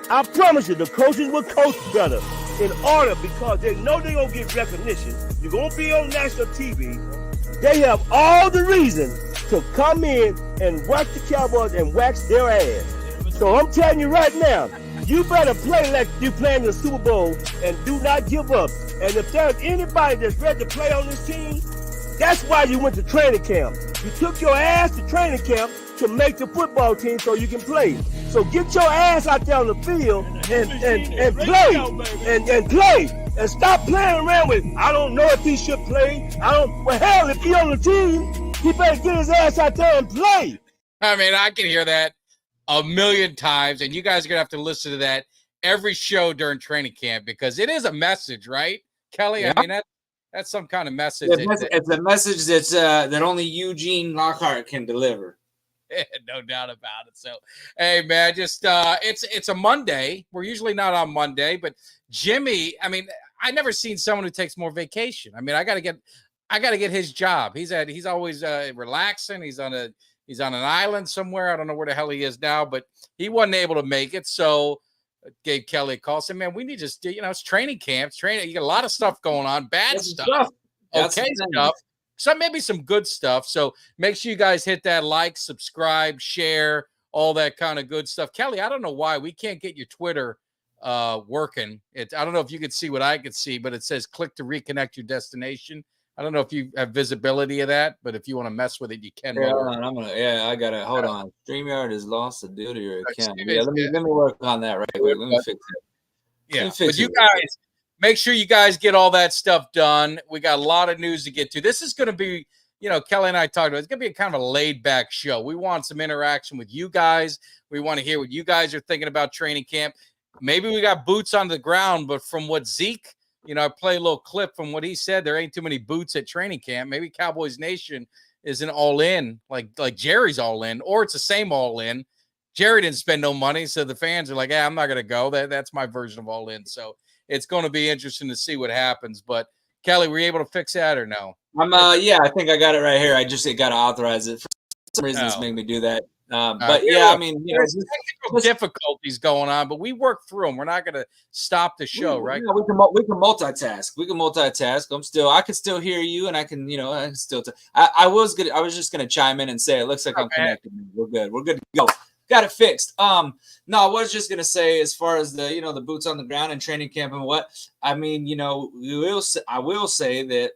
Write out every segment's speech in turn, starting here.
I promise you, the coaches will coach better in order because they know they're going to get recognition. You're going to be on national TV. They have all the reason to come in and watch the Cowboys and wax their ass. So I'm telling you right now, you better play like you playing the Super Bowl and do not give up. And if there's anybody that's ready to play on this team, that's why you went to training camp. You took your ass to training camp to make the football team so you can play. So get your ass out there on the field and play. And stop playing around with, I don't know if he should play. Well, hell, if he on the team, he better get his ass out there and play. I mean, I can hear that a million times, and you guys are going to have to listen to that every show during training camp because it is a message, right, Kelly? Yeah. I mean, that's some kind of message. It's a message that's that only Eugene Lockhart can deliver. No doubt about it. So, hey, man, just it's a Monday. We're usually not on Monday, but Jimmy, I mean, I never seen someone who takes more vacation. I mean, I got to get his job. He's always relaxing. He's on an island somewhere. I don't know where the hell he is now, but he wasn't able to make it. So gave Kelly a call. Said, man, we need to, it's training camps, training. You got a lot of stuff going on, bad stuff. Okay, stuff. Maybe some good stuff. So make sure you guys hit that like, subscribe, share, all that kind of good stuff. Kelly, I don't know why we can't get your Twitter working. I don't know if you could see what I could see, but it says click to reconnect your destination. I don't know if you have visibility of that, but if you want to mess with it, you can. Yeah, I got it. Hold on. StreamYard has lost the due to your account. Yeah, let me work on that right quick. Let me fix it. Yeah, but you guys, make sure you guys get all that stuff done. We got a lot of news to get to. This is going to be, Kelly and I talked about it. It's going to be a kind of a laid-back show. We want some interaction with you guys. We want to hear what you guys are thinking about training camp. Maybe we got boots on the ground, but from what Zeke, I play a little clip from what he said. There ain't too many boots at training camp. Maybe Cowboys Nation isn't all in, like Jerry's all in, or it's the same all in. Jerry didn't spend no money, so the fans are like, I'm not going to go. That's my version of all in. So it's going to be interesting to see what happens. But Kelly, were you able to fix that or no? Yeah, I think I got it right here. I just got to authorize it. For some reason, it's made me do that. But yeah, I mean, there's technical difficulties going on, but we work through them. We're not going to stop the show, right? We can multitask. I can still hear you, and I can, I can still. I was just gonna chime in and say, it looks like I'm connected. We're good. We're good to go. Got it fixed. No, I was just gonna say, as far as the, the boots on the ground and training camp and what I mean, I will say that,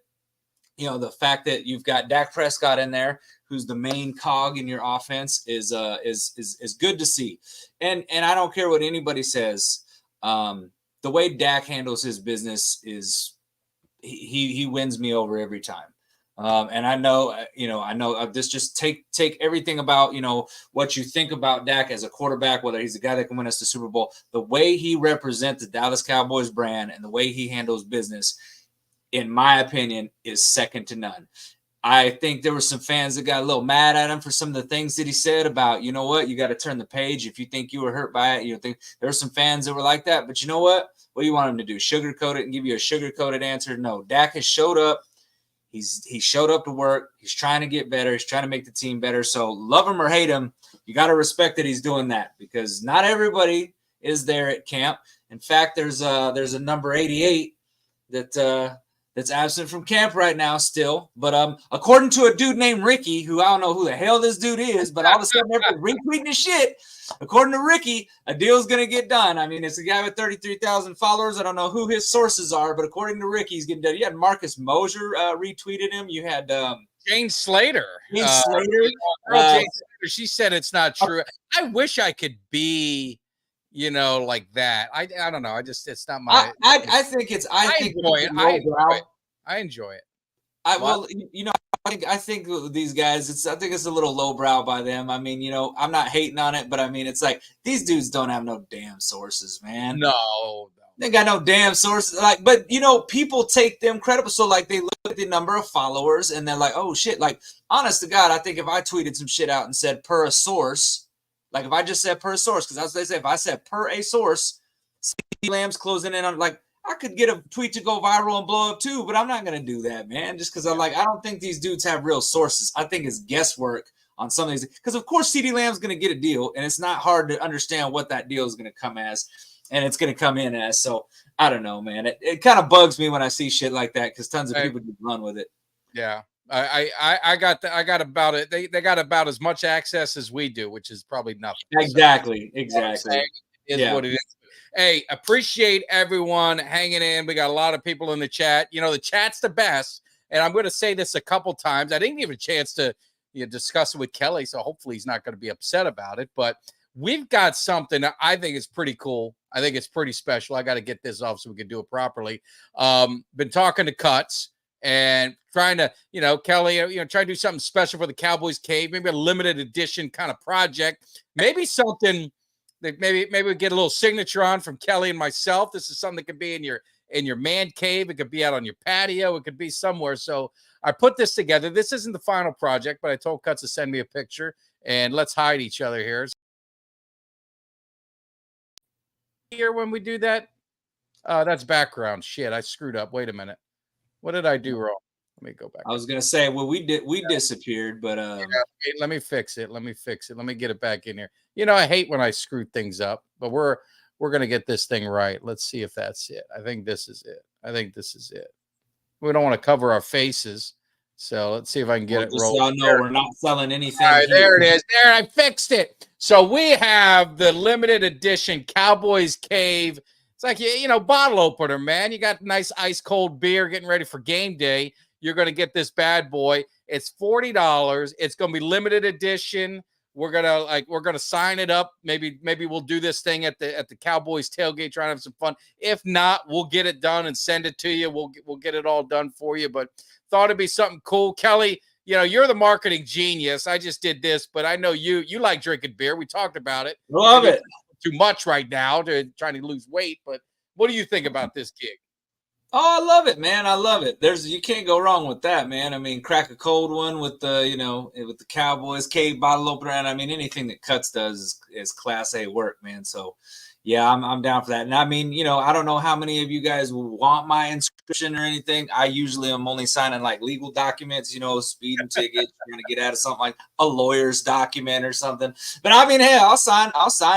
the fact that you've got Dak Prescott in there, who's the main cog in your offense, is good to see. And I don't care what anybody says. The way Dak handles his business is he wins me over every time. And I know this, just take everything about, what you think about Dak as a quarterback, whether he's the guy that can win us the Super Bowl, the way he represents the Dallas Cowboys brand and the way he handles business, in my opinion, is second to none. I think there were some fans that got a little mad at him for some of the things that he said about, you got to turn the page. If you think you were hurt by it, there were some fans that were like that. But you know what? What do you want him to do? Sugarcoat it and give you a sugarcoated answer? No, Dak has showed up. He showed up to work. He's trying to get better. He's trying to make the team better. So love him or hate him, you got to respect that he's doing that, because not everybody is there at camp. In fact, there's a number 88 that's absent from camp right now still. But according to a dude named Ricky, who I don't know who the hell this dude is, but all of a sudden everybody's retweeting his shit. According to Ricky, a deal's going to get done. I mean, it's a guy with 33,000 followers. I don't know who his sources are, but according to Ricky, he's getting done. You had Marcus Mosier retweeted him. You had Jane Slater. Jane Slater. She said it's not true. I wish I could be, like that. I don't know. It's not my. I think it's. I enjoy it. I think these guys, I think it's a little lowbrow by them. I mean, I'm not hating on it, but I mean, it's like these dudes don't have no damn sources, man. No. They got no damn sources. But people take them credible. So they look at the number of followers and they're like, oh shit. Honest to God, I think if I tweeted some shit out and said per a source, if I just said per a source, because that's what they say, if I said per a source, CeeDee Lamb's closing in on I could get a tweet to go viral and blow up too, but I'm not going to do that, man. Just because I don't think these dudes have real sources. I think it's guesswork on some of these, because of course CeeDee Lamb's going to get a deal, and it's not hard to understand what that deal is going to come as, and it's going to come in as. So I don't know, man. It kind of bugs me when I see shit like that because tons of people just run with it. Yeah. I got about it. They got about as much access as we do, which is probably nothing. Exactly. What it is. Hey, appreciate everyone hanging in. We got a lot of people in the chat. You know, the chat's the best. And I'm going to say this a couple times. I didn't give a chance to discuss it with Kelly, so hopefully he's not going to be upset about it. But we've got something that I think is pretty cool. I think it's pretty special. I got to get this off so we can do it properly. Been talking to Cuts and trying to, Kelly, try to do something special for the Cowboys Cave, maybe a limited edition kind of project, maybe something that maybe we get a little signature on from Kelly and myself. This is something that could be in your man cave. It could be out on your patio. It could be somewhere. So I put this together. This isn't the final project, but I told Cuts to send me a picture and let's hide each other here. Here when we do that, that's background shit. I screwed up. Wait a minute. What did I do wrong? Let me go back. I was gonna say, well, we disappeared, but let me fix it. Let me get it back in here. I hate when I screw things up, but we're gonna get this thing right. Let's see if that's it. I think this is it. We don't want to cover our faces, so let's see if I can get it rolled. Y'all know we're not selling anything. All right, there it is. There, I fixed it. So we have the limited edition Cowboys Cave. It's like, bottle opener, man. You got nice ice cold beer getting ready for game day. You're going to get this bad boy. It's $40. It's going to be limited edition. We're going to sign it up. Maybe we'll do this thing at the Cowboys tailgate, trying to have some fun. If not, we'll get it done and send it to you. We'll get it all done for you, but thought it'd be something cool. Kelly, you're the marketing genius. I just did this, but I know you like drinking beer. We talked about it. Love it. Too much right now to trying to lose weight, but what do you think about this gig? Oh, I love it, man. I love it. You can't go wrong with that, man. I mean, crack a cold one with the, with the Cowboys Cave bottle opener. And I mean, anything that Cuts does is class A work, man. So yeah, I'm down for that. And I mean, I don't know how many of you guys want my inscription or anything. I usually am only signing like legal documents, speeding tickets, trying to get out of something like a lawyer's document or something. But I mean, hey, I'll sign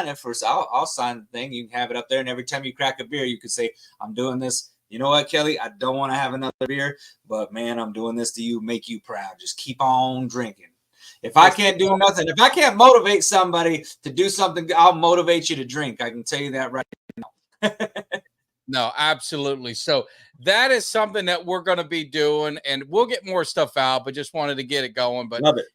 it first. I'll sign the thing. You can have it up there. And every time you crack a beer, you can say, I'm doing this. You know what, Kelly? I don't want to have another beer, but man, I'm doing this to you, make you proud. Just keep on drinking. If I can't do nothing, if I can't motivate somebody to do something, I'll motivate you to drink. I can tell you that right now. No, absolutely. So that is something that we're going to be doing, and we'll get more stuff out, but just wanted to get it going. But love it.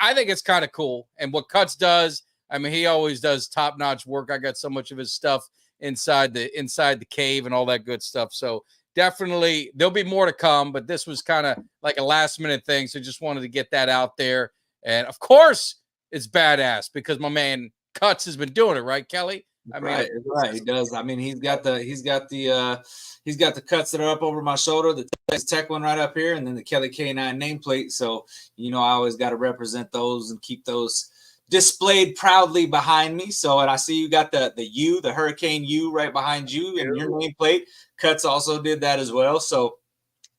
I think it's kind of cool. And what Cuts does, I mean, he always does top-notch work. I got so much of his stuff inside the cave and all that good stuff. So definitely there'll be more to come, but this was kind of like a last-minute thing, so just wanted to get that out there. And of course, it's badass because my man Cuts has been doing it, right, Kelly? I mean, right. He does. I mean, he's got the Cuts that are up over my shoulder, the Tech one right up here, and then the Kelly K9 nameplate. So, I always got to represent those and keep those displayed proudly behind me. So, and I see you got the Hurricane U right behind you and your nameplate. Cuts also did that as well. So,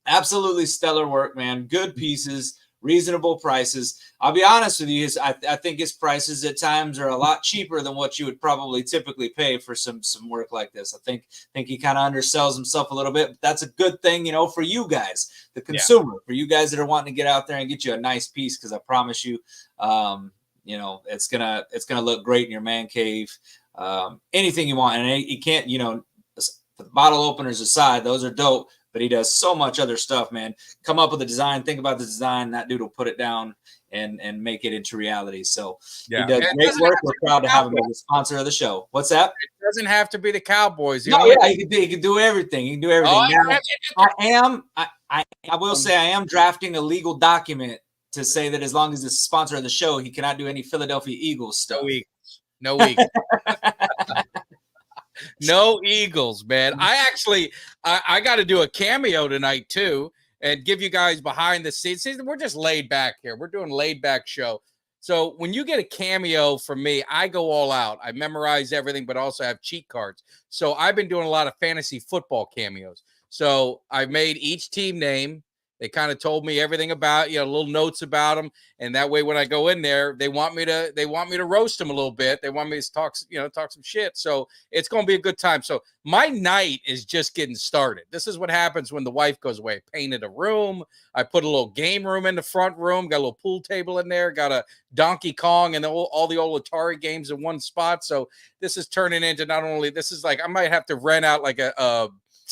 absolutely stellar work, man. Good pieces. Reasonable prices. I'll be honest with you, I think his prices at times are a lot cheaper than what you would probably typically pay for some work like this. I think he kind of undersells himself a little bit, but that's a good thing, for you guys, the consumer, for you guys that are wanting to get out there and get you a nice piece, because I promise you, it's gonna look great in your man cave. Anything you want, and you can't, the bottle openers aside, those are dope. But he does so much other stuff, man. Come up with a design, think about the design. That dude will put it down and make it into reality. So he does great work. We're proud to have him as a sponsor of the show. What's that? It doesn't have to be the Cowboys. He can do everything. He can do everything. I will say I am drafting a legal document to say that as long as it's a sponsor of the show, he cannot do any Philadelphia Eagles stuff. No Eagles. No Eagles, man. I got to do a cameo tonight too and give you guys behind the scenes. See, we're just laid back here. We're doing laid back show. So when you get a cameo from me, I go all out. I memorize everything, but also have cheat cards. So I've been doing a lot of fantasy football cameos. So I made each team name They kind of told me everything about, little notes about them. And that way, when I go in there, they want me to roast them a little bit. They want me to talk some shit. So it's going to be a good time. So my night is just getting started. This is what happens when the wife goes away. I painted a room. I put a little game room in the front room, got a little pool table in there, got a Donkey Kong and all the old Atari games in one spot. So this is turning into this is like, I might have to rent out like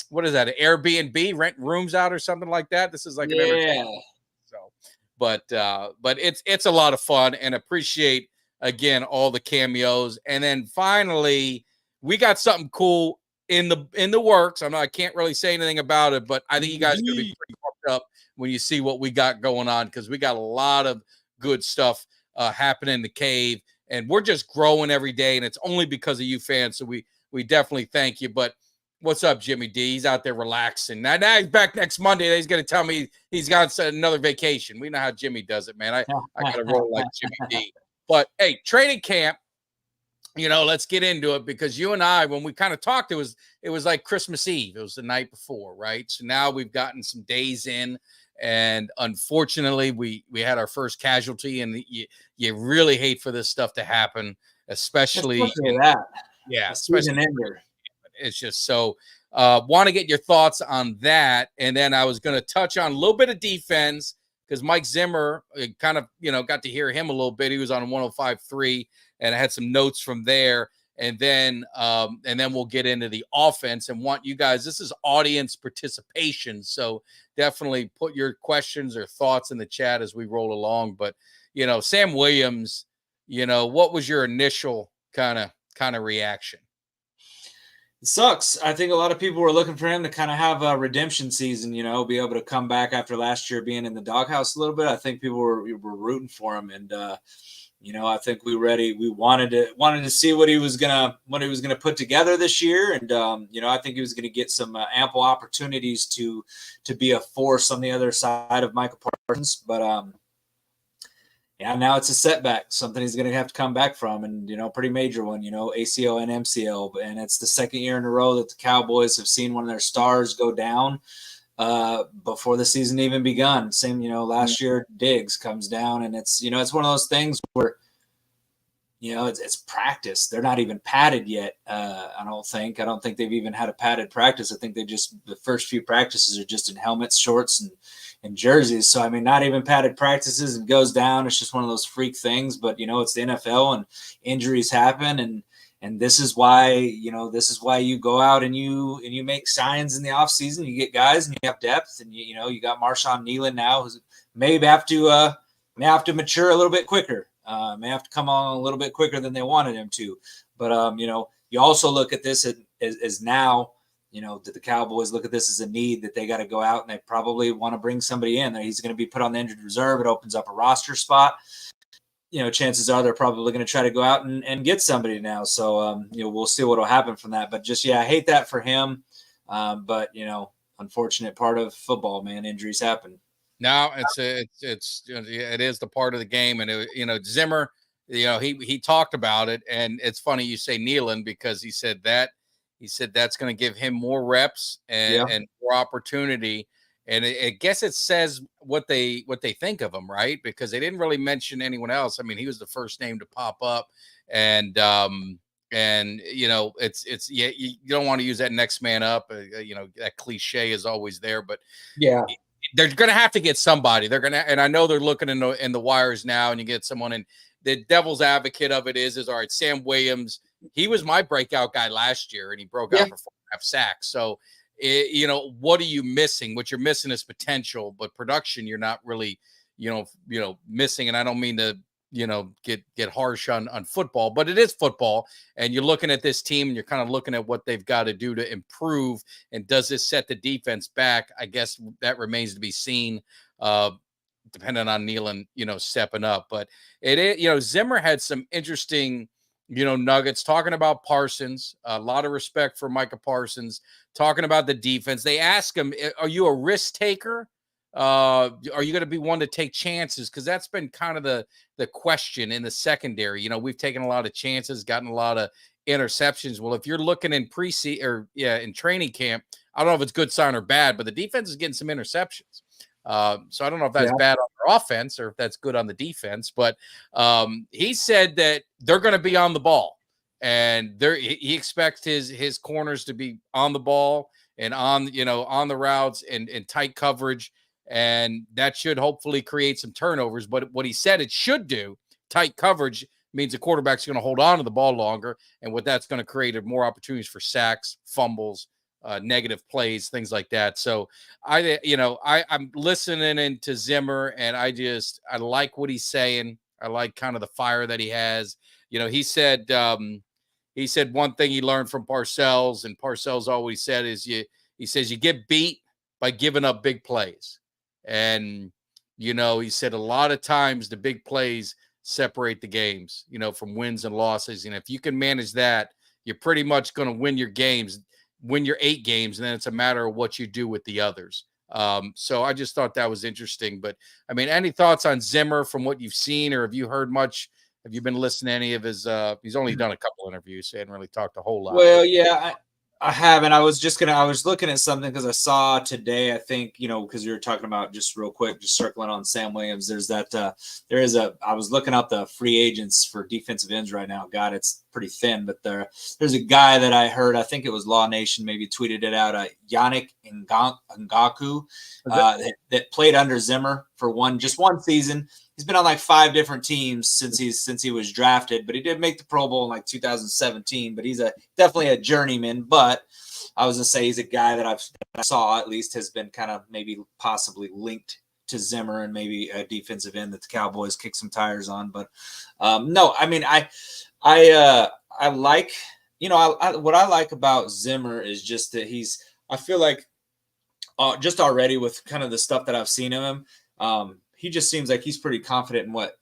what is that? An Airbnb, rent rooms out or something like that. This is like an entertainment. So, but it's a lot of fun, and appreciate again all the cameos. And then finally, we got something cool in the works. I can't really say anything about it, but I think you guys are gonna be pretty pumped up when you see what we got going on, because we got a lot of good stuff happening in the cave, and we're just growing every day, and it's only because of you fans. So we definitely thank you. But what's up, Jimmy D? He's out there relaxing. Now he's back next Monday. He's going to tell me he's got another vacation. We know how Jimmy does it, man. I got to roll like Jimmy D. But, hey, training camp, let's get into it, because you and I, when we kind of talked, it was like Christmas Eve. It was the night before, right? So now we've gotten some days in, and unfortunately, we had our first casualty, and you really hate for this stuff to happen, especially that. Yeah, especially it's just so want to get your thoughts on that. And then I was going to touch on a little bit of defense, because Mike Zimmer kind of, got to hear him a little bit. He was on 105.3, and I had some notes from there. And then we'll get into the offense, and want you guys, this is audience participation. So definitely put your questions or thoughts in the chat as we roll along. But, Sam Williams, what was your initial kind of reaction? It sucks. I think a lot of people were looking for him to kind of have a redemption season, be able to come back after last year being in the doghouse a little bit. I think people were rooting for him, and I think we wanted to see what he was gonna put together this year, and I think he was gonna get some ample opportunities to be a force on the other side of Michael Parsons, but yeah, now it's a setback, something he's going to have to come back from, and, pretty major one, ACL and MCL. And it's the second year in a row that the Cowboys have seen one of their stars go down before the season even begun. Same, last year, Diggs comes down, and it's, it's one of those things where, it's practice. They're not even padded yet. I don't think they've even had a padded practice. I think the first few practices are just in helmets, shorts, and jerseys. So, not even padded practices, and goes down. It's just one of those freak things, but it's the NFL, and injuries happen. And this is why you go out and you make signs in the off season. You get guys, and you have depth, and you got Marshawn Nealon now, who's may have to mature a little bit quicker. May have to come on a little bit quicker than they wanted him to. But, you also look at this as now, did the Cowboys look at this as a need that they got to go out, and they probably want to bring somebody in there. He's going to be put on the injured reserve. It opens up a roster spot. Chances are they're probably going to try to go out and get somebody now. So, we'll see what will happen from that. But just, I hate that for him. But, unfortunate part of football, man. Injuries happen. No, it is the part of the game. And, Zimmer, he talked about it. And it's funny you say Nealon, because he said that's going to give him more reps and more opportunity. And I guess it says what they think of him, right? Because they didn't really mention anyone else. He was the first name to pop up, and it's you don't want to use that next man up. That cliche is always there, but yeah, they're going to have to get somebody. And I know they're looking in the wires now, and you get someone. And the devil's advocate of it is all right. Sam Williams, he was my breakout guy last year, and he broke out for 4.5 sacks. So, what are you missing? What you're missing is potential, but production you're not really, missing. And I don't mean to, get harsh on football, but it is football. And you're looking at this team, and you're kind of looking at what they've got to do to improve. And does this set the defense back? I guess that remains to be seen, depending on Nealon, stepping up. But it is, Zimmer had some interesting, nuggets talking about Parsons, a lot of respect for Micah Parsons, talking about the defense. They ask him, are you a risk taker? Are you going to be one to take chances? Because that's been kind of the question in the secondary. We've taken a lot of chances, gotten a lot of interceptions. Well, if you're looking in in training camp, I don't know if it's good sign or bad, but the defense is getting some interceptions. So I don't know if that's bad on their offense or if that's good on the defense, but he said that they're going to be on the ball, and he expects his corners to be on the ball and on the routes and tight coverage, and that should hopefully create some turnovers. But what he said it should do, tight coverage, means the quarterback's going to hold on to the ball longer, and what that's going to create are more opportunities for sacks, fumbles, negative plays, things like that. So I'm listening into Zimmer, and I like what he's saying. I like kind of the fire that he has. He said one thing he learned from Parcells, and Parcells always said is he says you get beat by giving up big plays. And, he said a lot of times the big plays separate the games, from wins and losses. And if you can manage that, you're pretty much going to win your 8 games. And then it's a matter of what you do with the others. So I just thought that was interesting. But I mean, any thoughts on Zimmer from what you've seen, or have you heard much? Have you been listening to any of his, he's only done a couple interviews, so he hadn't really talked a whole lot. Well, yeah, I haven't. I was looking at something because I saw today, I think, because you were talking about, just real quick, just circling on Sam Williams. There's that, I was looking up the free agents for defensive ends right now. God, it's pretty thin, but there's a guy that I heard, I think it was Law Nation, maybe tweeted it out, Yannick Ngakoue, that played under Zimmer for just one season. He's been on like 5 different teams since he was drafted, but he did make the Pro Bowl in like 2017. But he's definitely a journeyman. But I was gonna say he's a guy that I saw at least has been kind of maybe possibly linked to Zimmer and maybe a defensive end that the Cowboys kick some tires on. But no, I mean I like what I like about Zimmer is just that I feel like just already with kind of the stuff that I've seen of him. He just seems like he's pretty confident in what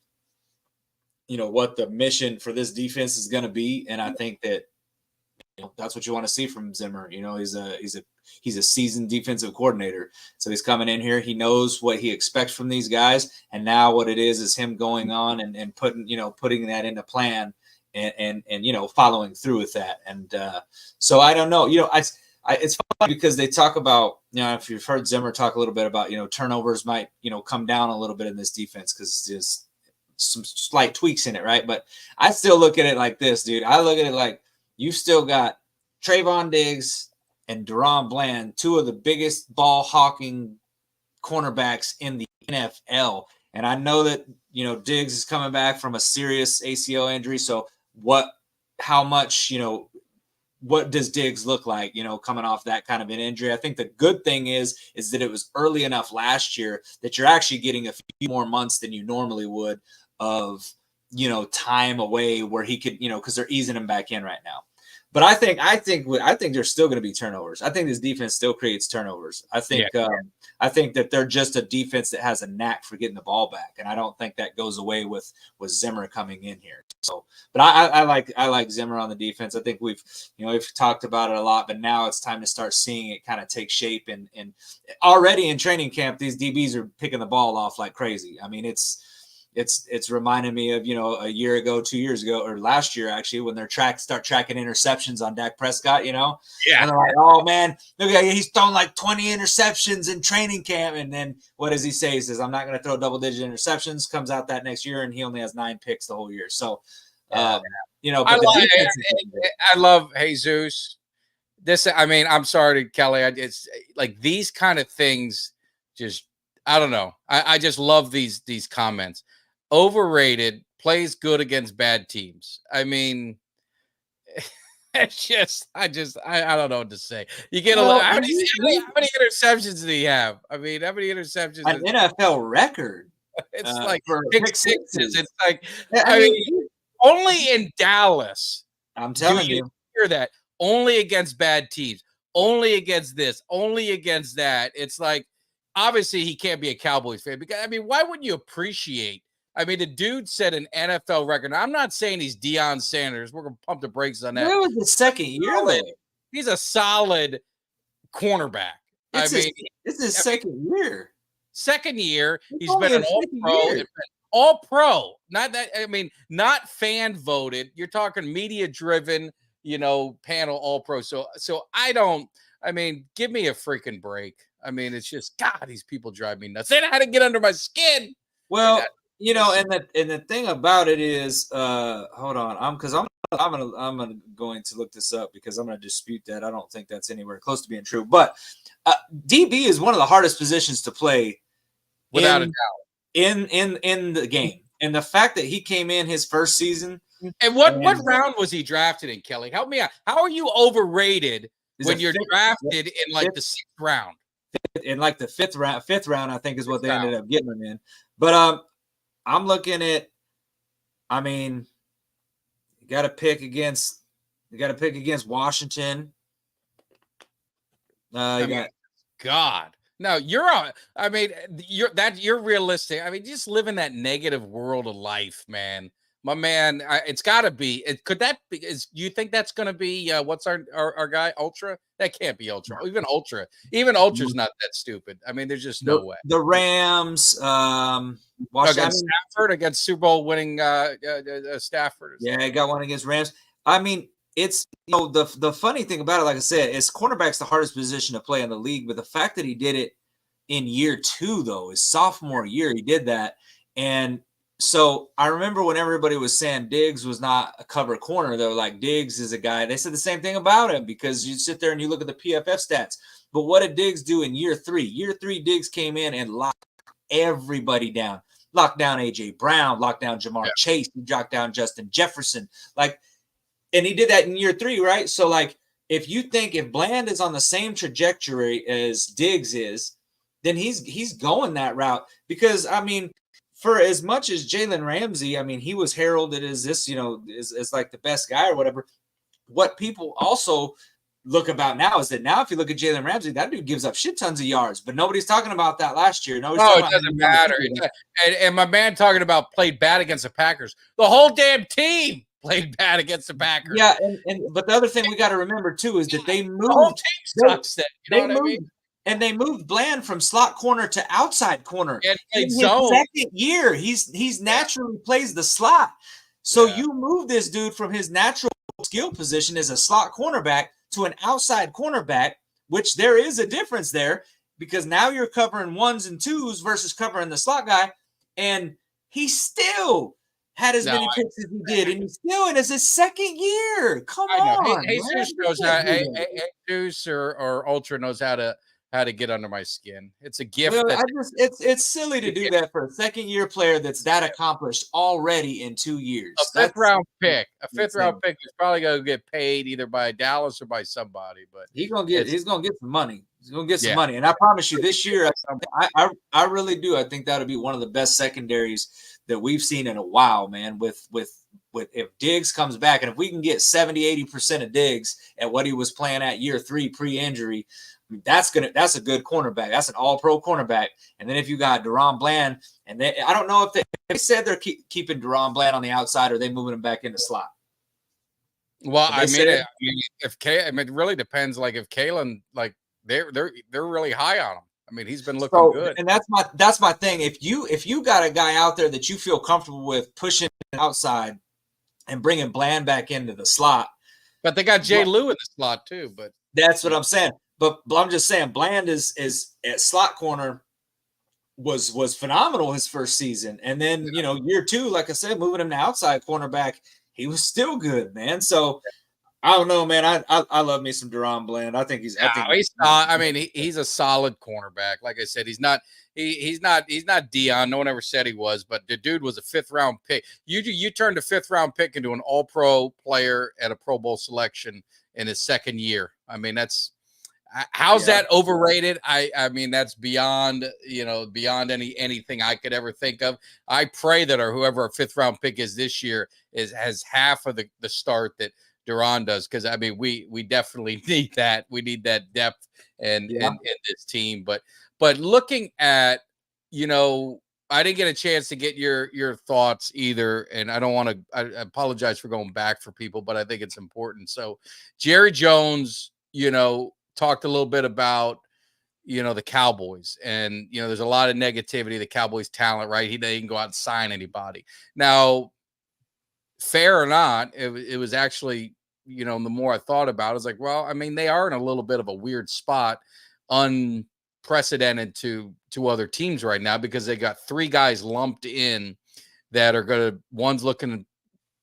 the mission for this defense is going to be. And I think that that's what you want to see from Zimmer. He's a seasoned defensive coordinator. So he's coming in here. He knows what he expects from these guys. And now what it is him going on and putting that into plan and following through with that. And so I don't know, it's funny because they talk about, if you've heard Zimmer talk a little bit about, turnovers might, come down a little bit in this defense because there's some slight tweaks in it, right? But I still look at it like this, dude. I look at it like you've still got Trayvon Diggs and Deron Bland, 2 of the biggest ball hawking cornerbacks in the NFL. And I know that, Diggs is coming back from a serious ACL injury. So how much, what does Diggs look like, coming off that kind of an injury? I think the good thing is that it was early enough last year that you're actually getting a few more months than you normally would of, time away where he could, because they're easing him back in right now. But I think there's still going to be turnovers. I think this defense still creates turnovers. I think that they're just a defense that has a knack for getting the ball back, and I don't think that goes away with Zimmer coming in here. So, but I like Zimmer on the defense. I think we've talked about it a lot, but now it's time to start seeing it kind of take shape. And already in training camp, these DBs are picking the ball off like crazy. I mean, it's reminding me of, a year ago, 2 years ago, or last year, actually, when they're start tracking interceptions on Dak Prescott, Yeah. And they're like, oh, man, look at he's thrown like 20 interceptions in training camp. And then what does he say? He says, I'm not going to throw double-digit interceptions. Comes out that next year, and he only has 9 picks the whole year. So, but I love Jesus. I'm sorry, Kelly. It's like these kind of things just, I don't know. I just love these comments. Overrated, plays good against bad teams. I mean, it's just, I don't know what to say. You get how many interceptions did he have? I mean, how many interceptions? An NFL record. It's like pick sixes. It's like, I mean, only in Dallas. I'm telling you. Hear that. Only against bad teams. Only against this. Only against that. It's like, obviously, he can't be a Cowboys fan because, why wouldn't you appreciate? The dude set an NFL record. Now, I'm not saying he's Deion Sanders. We're going to pump the brakes on that. That was the second year, though. He's a solid cornerback. It's his second year. Second year. He's been an all-pro. All-pro. Not that. Not fan voted. You're talking media-driven, panel all-pro. So I don't. Give me a freaking break. I mean, it's just God. These people drive me nuts. They know how to get under my skin. Well, you know, and the thing about it is, hold on, I'm going to look this up because I'm going to dispute that. I don't think that's anywhere close to being true. But DB is one of the hardest positions to play, without a doubt, in the game. And the fact that he came in his first season. And what round was he drafted in, Kelly? Help me out. How are you overrated when you're drafted in like the 6th round? In like the fifth round, I think is what they ended up getting him in. But I'm looking at, I mean, you got to pick against Washington. God. No, you're on. I mean, you're realistic. I mean, just live in that negative world of life, man. My man, it's got to be. Could that be? You think that's going to be? What's our guy? Ultra? That can't be Ultra. Even Ultra's not that stupid. I mean, there's just no way. The Rams, Washington, Stafford against Super Bowl winning Stafford. Yeah, he got one against Rams. I mean, it's the funny thing about it, like I said, is cornerback's the hardest position to play in the league. But the fact that he did it in year 2, though, his sophomore year, he did that, and. So I remember when everybody was saying Diggs was not a cover corner, they were like, Diggs is a guy. They said the same thing about him because you sit there and you look at the PFF stats. But what did Diggs do in year 3? Year 3, Diggs came in and locked everybody down. Locked down A.J. Brown, locked down Jamar Chase, he dropped down Justin Jefferson. And he did that in year 3, right? So, if you think if Bland is on the same trajectory as Diggs is, then he's going that route. Because, I mean, for as much as Jalen Ramsey, I mean, he was heralded as this, as like the best guy or whatever. What people also look about now is that now if you look at Jalen Ramsey, that dude gives up shit tons of yards, but nobody's talking about that last year. It doesn't matter. And my man talking about played bad against the Packers. The whole damn team played bad against the Packers. Yeah, but the other thing we got to remember too is that they moved. The whole team sucks. And they moved Bland from slot corner to outside corner. In his second year, he's naturally plays the slot. So you move this dude from his natural skill position as a slot cornerback to an outside cornerback, which there is a difference there because now you're covering 1s and 2s versus covering the slot guy. And he still had as many picks as he did. And he's still in his second year. Come on. Jesus knows how. Jesus or Ultra knows how to get under my skin. It's a gift. Well, it's silly to do that for a second-year player that's that accomplished already in 2 years. A fifth-round pick is probably going to get paid either by Dallas or by somebody. But he's gonna get some money. He's gonna get some money, and I promise you, this year, I really do. I think that'll be one of the best secondaries that we've seen in a while, man. With if Diggs comes back, and if we can get 70-80% of Diggs at what he was playing at year 3 pre-injury. That's a good cornerback. That's an all-pro cornerback. And then if you got Deron Bland, and I don't know if they said they're keeping Deron Bland on the outside or are they moving him back in the slot. Well, it really depends. Like if Kalen, they're really high on him. I mean, he's been looking good. And that's my thing. If you got a guy out there that you feel comfortable with pushing outside and bringing Bland back into the slot, but they got Jay Lou in the slot too. But that's what I'm saying. But I'm just saying, Bland is at slot corner was phenomenal his first season, and then year 2, like I said, moving him to outside cornerback, he was still good, man. So I don't know, man. I love me some Deron Bland. I think he's a solid cornerback. Like I said, he's not Dion. No one ever said he was, but the dude was a 5th-round pick. You turned a 5th-round pick into an All-Pro player at a Pro Bowl selection in his second year. I mean, how's that overrated? I mean, that's beyond anything I could ever think of. I pray that whoever our 5th-round pick is this year has half of the start that Deron does, because I mean we definitely need that. We need that depth in this team. But looking at, I didn't get a chance to get your thoughts either, and I don't want to. I apologize for going back for people, but I think it's important. So Jerry Jones, talked a little bit about, the Cowboys, and, there's a lot of negativity, the Cowboys talent, right? They can go out and sign anybody. Now, fair or not, it was actually, the more I thought about it, I was like, well, I mean, they are in a little bit of a weird spot, unprecedented to other teams right now because they got 3 guys lumped in that are going to, one's looking to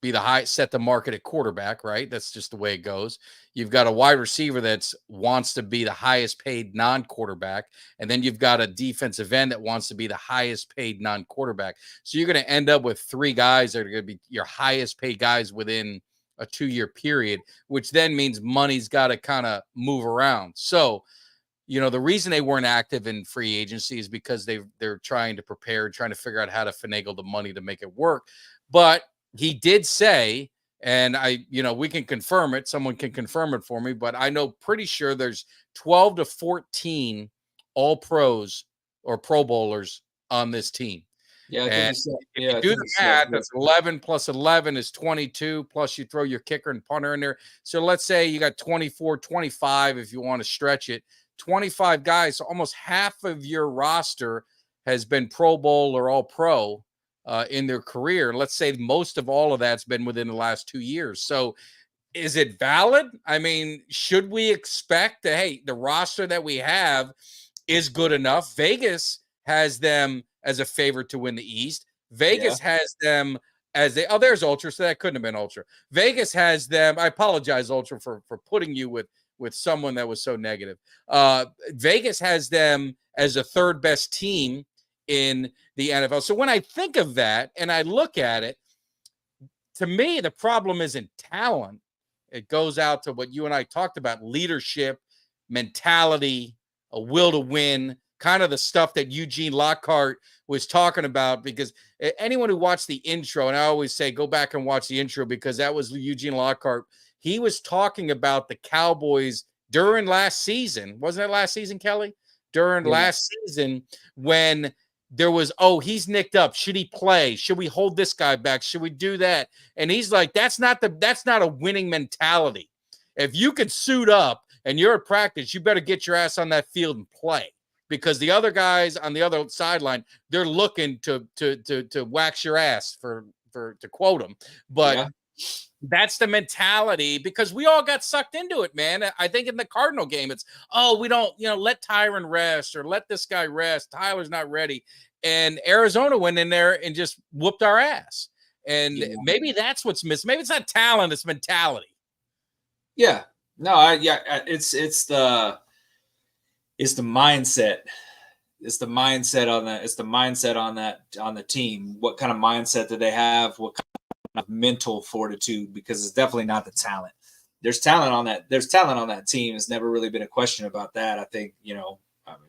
be set the market at quarterback, right? That's just the way it goes. You've got a wide receiver that wants to be the highest paid non-quarterback, and then you've got a defensive end that wants to be the highest paid non-quarterback. So you're going to end up with 3 guys that are going to be your highest paid guys within a 2-year period, which then means money's got to kind of move around. So, you know, the reason they weren't active in free agency is because they're trying to prepare, trying to figure out how to finagle the money to make it work. But he did say, and we can confirm it. Someone can confirm it for me, but I know pretty sure there's 12 to 14 all pros or pro bowlers on this team. Yeah, I and think if you do the math, that's 11 plus 11 is 22, plus you throw your kicker and punter in there. So let's say you got 24, 25 if you want to stretch it. 25 guys, so almost half of your roster has been Pro Bowl or all pro in their career. Let's say most of all of that's been within the last 2 years. So is it valid? I mean, should we expect that, hey, the roster that we have is good enough? Vegas has them as a favorite to win the East. Vegas has them as there's Ultra, so that couldn't have been Ultra. Vegas has them. I apologize, Ultra, for putting you with someone that was so negative. Vegas has them as a 3rd best team in the NFL. So when I think of that and I look at it, to me, the problem isn't talent. It goes out to what you and I talked about: leadership, mentality, a will to win, kind of the stuff that Eugene Lockhart was talking about. Because anyone who watched the intro, and I always say, go back and watch the intro, because that was Eugene Lockhart. He was talking about the Cowboys during last season. Wasn't it last season, Kelly? During last season, when there was, he's nicked up. Should he play? Should we hold this guy back? Should we do that? And he's like, that's not a winning mentality. If you could suit up and you're at practice, you better get your ass on that field and play, because the other guys on the other sideline, they're looking to wax your ass, to quote them. But that's the mentality, because we all got sucked into it, man. I think in the Cardinal game, it's, we don't, let Tyron rest, or let this guy rest. Tyler's not ready. And Arizona went in there and just whooped our ass. And maybe that's what's missing. Maybe it's not talent, it's mentality. Yeah. No, it's the mindset. It's the mindset on that. It's the mindset on the team. What kind of mindset do they have? What kind of mental fortitude? Because it's definitely not the talent. There's talent on that. There's talent on that team. It's never really been a question about that. I think,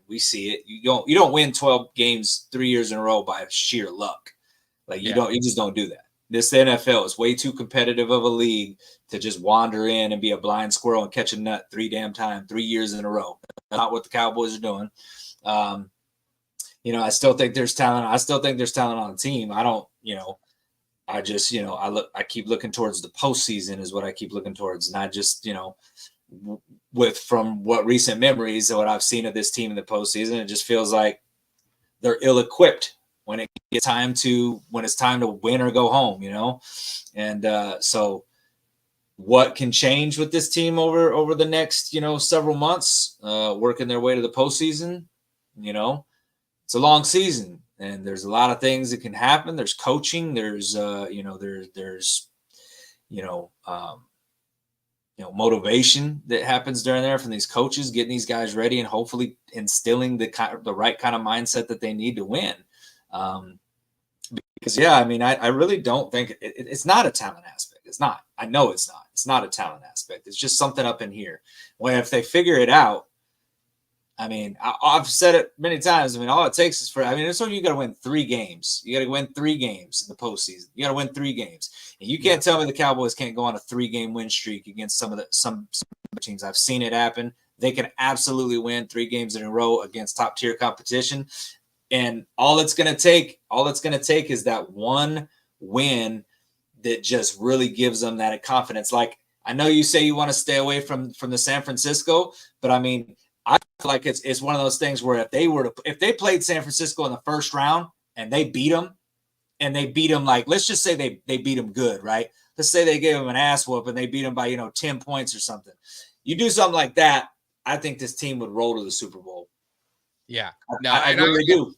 we see it. You don't win 12 games 3 years in a row by sheer luck. Like you just don't do that. This NFL is way too competitive of a league to just wander in and be a blind squirrel and catch a nut 3 years in a row. That's not what the Cowboys are doing. I still think there's talent. I still think there's talent on the team. I don't, I keep looking towards the postseason is what I keep looking towards. And I just, from what recent memories of what I've seen of this team in the postseason, it just feels like they're ill-equipped when it's time to win or go home, And so what can change with this team over the next, several months, working their way to the postseason, it's a long season and there's a lot of things that can happen. There's coaching, there's motivation that happens during there from these coaches, getting these guys ready and hopefully instilling the right kind of mindset that they need to win. Because I really don't think it's not a talent aspect. It's not. I know it's not. It's not a talent aspect. It's just something up in here. When if they figure it out, I've said it many times. All it takes is it's only you got to win 3 games. You got to win 3 games in the postseason. You got to win 3 games, and you can't tell me the Cowboys can't go on a 3-game win streak against some teams. I've seen it happen. They can absolutely win 3 games in a row against top tier competition. And all it's going to take is that one win that just really gives them that confidence. Like, I know you say you want to stay away from the San Francisco, but I feel like it's one of those things where if they played San Francisco in the first round and they beat them, like, let's just say they beat them good, right? Let's say they gave them an ass whoop and they beat them by 10 points or something. You do something like that, I think this team would roll to the Super Bowl. Yeah. No, I really do.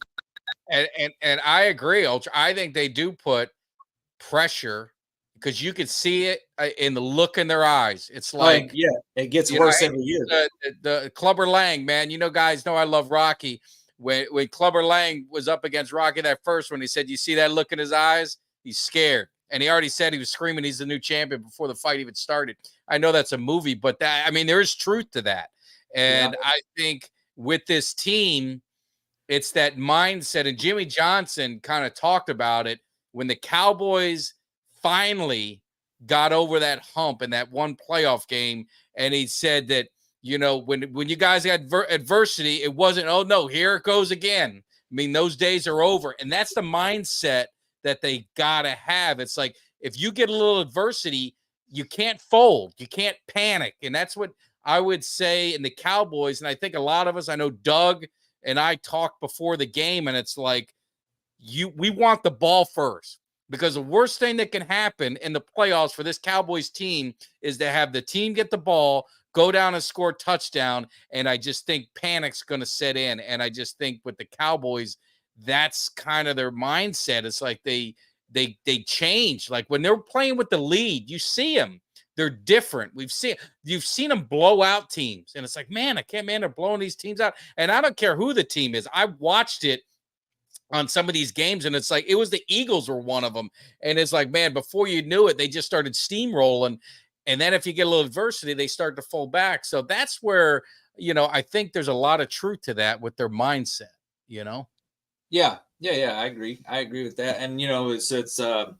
And I agree, Ultra. I think they do put pressure because you could see it in the look in their eyes. It's like, yeah, it gets you know, worse every year. the Clubber Lang, man. You know, guys know I love Rocky. When Clubber Lang was up against Rocky that first one, he said, "You see that look in his eyes? He's scared." And he already said he was screaming he's the new champion before the fight even started. I know that's a movie, but that, I mean, there is truth to that. And Yeah. I think with this team, it's that mindset. And Jimmy Johnson kind of talked about it when the Cowboys finally got over that hump in that one playoff game. And he said that, you know, when you guys had adversity, it wasn't, oh no, here it goes again. I mean, those days are over. And that's the mindset that they gotta have. It's like, if you get a little adversity, you can't fold, you can't panic. And that's what I would say in the Cowboys. And I think a lot of us, I know Doug and I talked before the game, and it's like, we want the ball first, because the worst thing that can happen in the playoffs for this Cowboys team is to have the team get the ball, go down and score a touchdown. And I just think panic's going to set in. And I just think with the Cowboys, that's kind of their mindset. It's like they change. Like when they're playing with the lead, you see them. They're different. You've seen them blow out teams. And it's like, man, I can't, man, they're blowing these teams out. And I don't care who the team is. I watched it on some of these games, and it's like, it was the Eagles were one of them. And it's like, man, before you knew it, they just started steamrolling. And then if you get a little adversity, they start to fall back. So that's where, you know, I think there's a lot of truth to that with their mindset, you know? Yeah. I agree. I agree with that. And, you know, it's the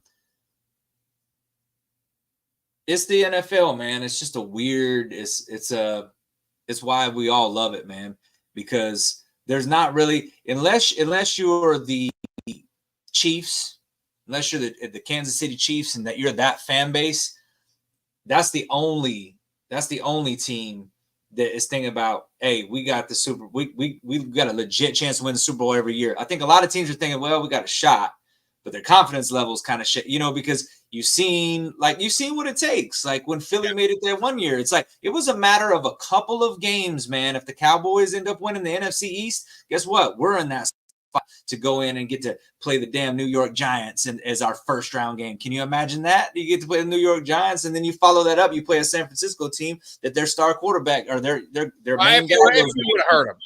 NFL, man. It's just a weird, it's why we all love it, man, because there's not really, unless you're the Chiefs, unless you're the Kansas City Chiefs and that you're that fan base, that's the only team that is thinking about, hey, we got the we've got a legit chance to win the Super Bowl every year. I think a lot of teams are thinking, well, we got a shot, but their confidence level is kind of shit, you know, because you've seen what it takes. Like when Philly made it there one year, it's like it was a matter of a couple of games, man. If the Cowboys end up winning the NFC East, guess what? We're in that spot to go in and get to play the damn New York Giants as our first round game. Can you imagine that? You get to play the New York Giants, and then you follow that up. You play a San Francisco team that their star quarterback or their main guy. If we would have hurt them,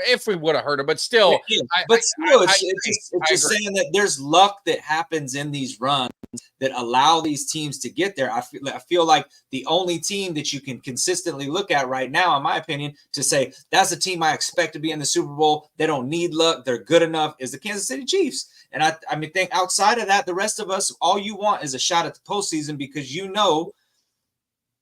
if we would have hurt them, but still, it's just saying that there's luck that happens in these runs that allow these teams to get there. I feel like the only team that you can consistently look at right now, in my opinion, to say that's a team I expect to be in the Super Bowl, they don't need luck, they're good enough, is the Kansas City Chiefs. And I mean, think outside of that, the rest of us, all you want is a shot at the postseason, because you know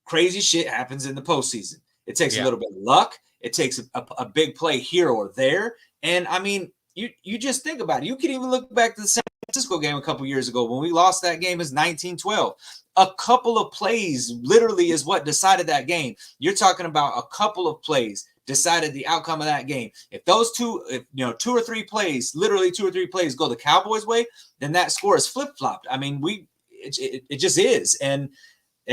crazy shit happens in the postseason. It takes a little bit of luck. It takes a big play here or there. And I mean, you just think about it. You can even look back to the San Francisco game a couple years ago when we lost that game as 19-12. A couple of plays literally is what decided that game. You're talking about a couple of plays decided the outcome of that game. If those two or three plays go the Cowboys' way, then that score is flip-flopped. I mean, it just is. And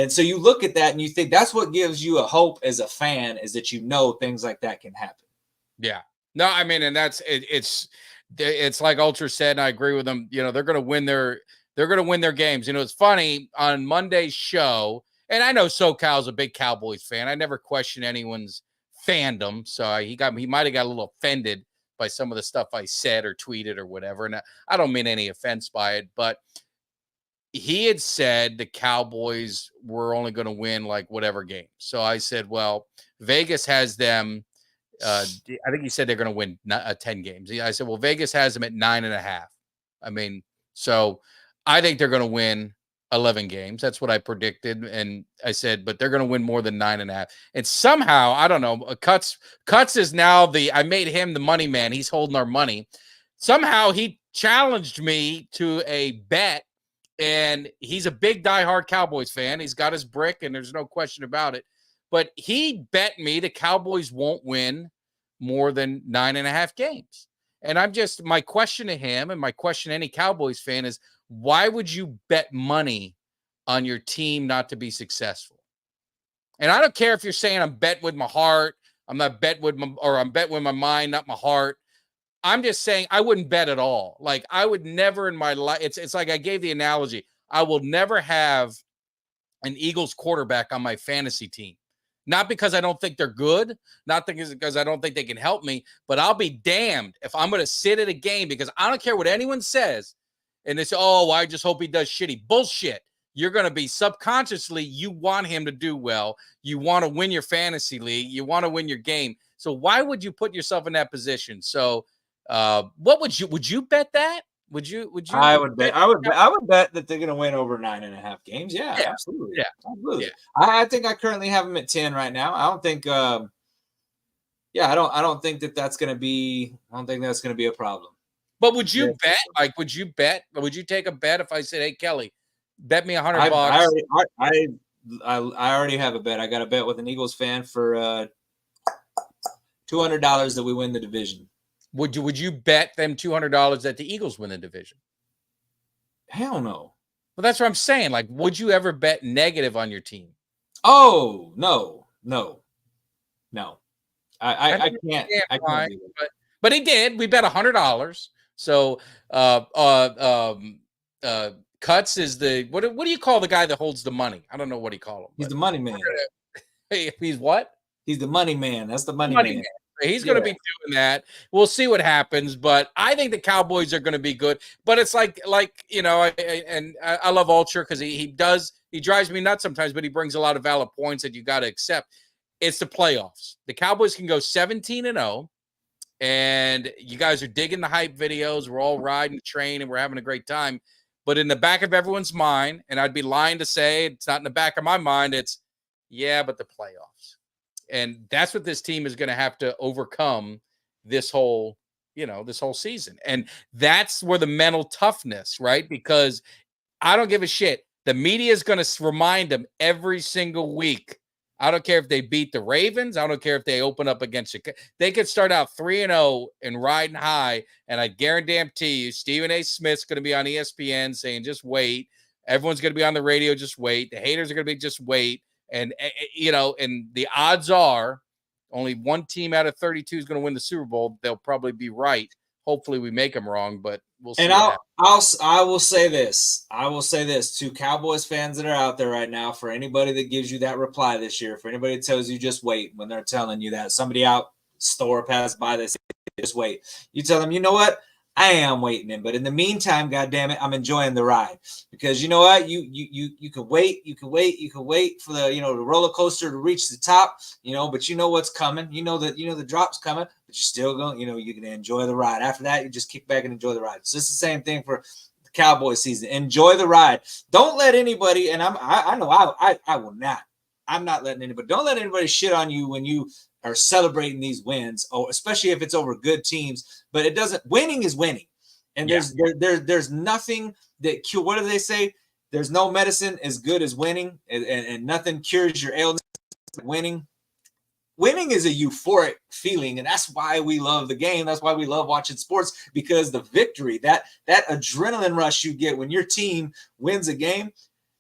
so you look at that and you think that's what gives you a hope as a fan, is that you know things like that can happen. Yeah. No, I mean, and that's it's like Ultra said, and I agree with them. You know, they're going to win their games. You know, it's funny on Monday's show, and I know SoCal's a big Cowboys fan. I never question anyone's fandom, so he might have got a little offended by some of the stuff I said or tweeted or whatever, and I don't mean any offense by it, but he had said the Cowboys were only going to win like whatever game. So I said, well, Vegas has them. I think he said they're going to win 10 games. I said, well, Vegas has them at 9.5. I mean, so I think they're going to win 11 games. That's what I predicted. And I said, but they're going to win more than 9.5. And somehow, I don't know, Cuts is now I made him the money man. He's holding our money. Somehow he challenged me to a bet, and he's a big diehard Cowboys fan. He's got his brick, and there's no question about it. But he bet me the Cowboys won't win more than 9.5 games. And my question to him, and my question to any Cowboys fan, is why would you bet money on your team not to be successful? And I don't care if you're saying I'm betting with my heart, I'm not betting with I'm betting with my mind, not my heart. I'm just saying I wouldn't bet at all. Like I would never in my life. It's like I gave the analogy. I will never have an Eagles quarterback on my fantasy team. Not because I don't think they're good, not because I don't think they can help me, but I'll be damned if I'm going to sit at a game because I don't care what anyone says. And they say, oh, I just hope he does shitty. Bullshit. You're going to be subconsciously, you want him to do well. You want to win your fantasy league. You want to win your game. So why would you put yourself in that position? So what would you bet that? Would you I would bet that they're going to win over 9.5 games. Yeah, absolutely. Yeah. Absolutely. Yeah. I think I currently have them at 10 right now. I don't think I don't think that's going to be a problem. But would you bet? Like, would you take a bet if I said, "Hey, Kelly, bet me $100"? I already have a bet. I got a bet with an Eagles fan for $200 that we win the division. Would you bet them $200 that the Eagles win the division? Hell no. Well, that's what I'm saying. Like, would you ever bet negative on your team? Oh, no. I can't. But he did. We bet $100. So Cuts is the what do you call the guy that holds the money? I don't know what he call him. He's the money man. He's what? He's the money man. That's the money man. He's going to be doing that. We'll see what happens, but I think the Cowboys are going to be good. But it's like you know, I love Ultra because he drives me nuts sometimes, but he brings a lot of valid points that you got to accept. It's the playoffs. The Cowboys can go 17-0, and you guys are digging the hype videos. We're all riding the train, and we're having a great time. But in the back of everyone's mind, and I'd be lying to say it's not in the back of my mind, it's, yeah, but the playoffs. And that's what this team is going to have to overcome this whole season. And that's where the mental toughness, right? Because I don't give a shit. The media is going to remind them every single week. I don't care if they beat the Ravens. I don't care if they open up against Chicago. They could start out 3-0 and riding high. And I guarantee you, Stephen A. Smith's going to be on ESPN saying, just wait. Everyone's going to be on the radio, just wait. The haters are going to be, just wait. And, and the odds are only one team out of 32 is going to win the Super Bowl. They'll probably be right. Hopefully we make them wrong, but we'll see. And I will say this. I will say this to Cowboys fans that are out there right now, for anybody that gives you that reply this year, for anybody that tells you just wait when they're telling you that, somebody out store passed by, they say just wait. You tell them, you know what? I am waiting, but in the meantime, God damn it, I'm enjoying the ride, because you know what? You can wait, for the the roller coaster to reach the top, but you know what's coming. The drop's coming, but you're still going. You're gonna enjoy the ride. After that, you just kick back and enjoy the ride. So it's the same thing for the Cowboys season. Enjoy the ride. Don't let anybody, and I know I will not. I'm not letting anybody. Don't let anybody shit on you when you are celebrating these wins, especially if it's over good teams. But it doesn't. Winning is winning, and there's nothing that cure. What do they say? There's no medicine as good as winning, and nothing cures your ailments. Winning is a euphoric feeling, and that's why we love the game. That's why we love watching sports, because the victory, that adrenaline rush you get when your team wins a game.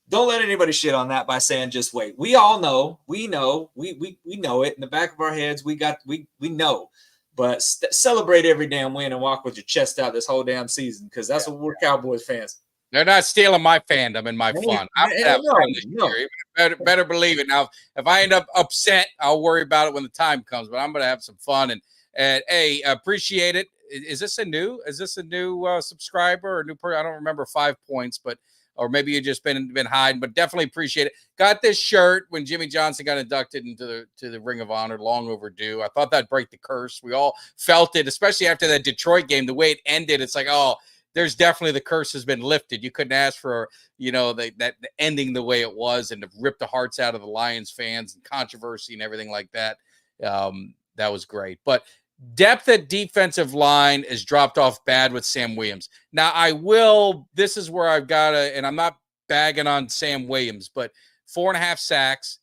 Don't let anybody shit on that by saying just wait. We all know, we know it in the back of our heads. We know, but celebrate every damn win and walk with your chest out this whole damn season, because that's what we're Cowboys fans. They're not stealing my fandom and my fun. I'm gonna have fun this year. Better believe it. Now, if I end up upset, I'll worry about it when the time comes. But I'm gonna have some fun and hey, appreciate it. Is this a new subscriber or new person? I don't remember 5 points, but. Or maybe you've just been hiding, but definitely appreciate it. Got this shirt when Jimmy Johnson got inducted into the Ring of Honor, long overdue. I thought that'd break the curse. We all felt it, especially after that Detroit game. The way it ended, it's like, oh, there's definitely the curse has been lifted. You couldn't ask for the ending the way it was, and to rip the hearts out of the Lions fans and controversy and everything like that. That was great, but. Depth at defensive line is dropped off bad with Sam Williams. Now, this is where I've got to, and I'm not bagging on Sam Williams, but 4.5 sacks.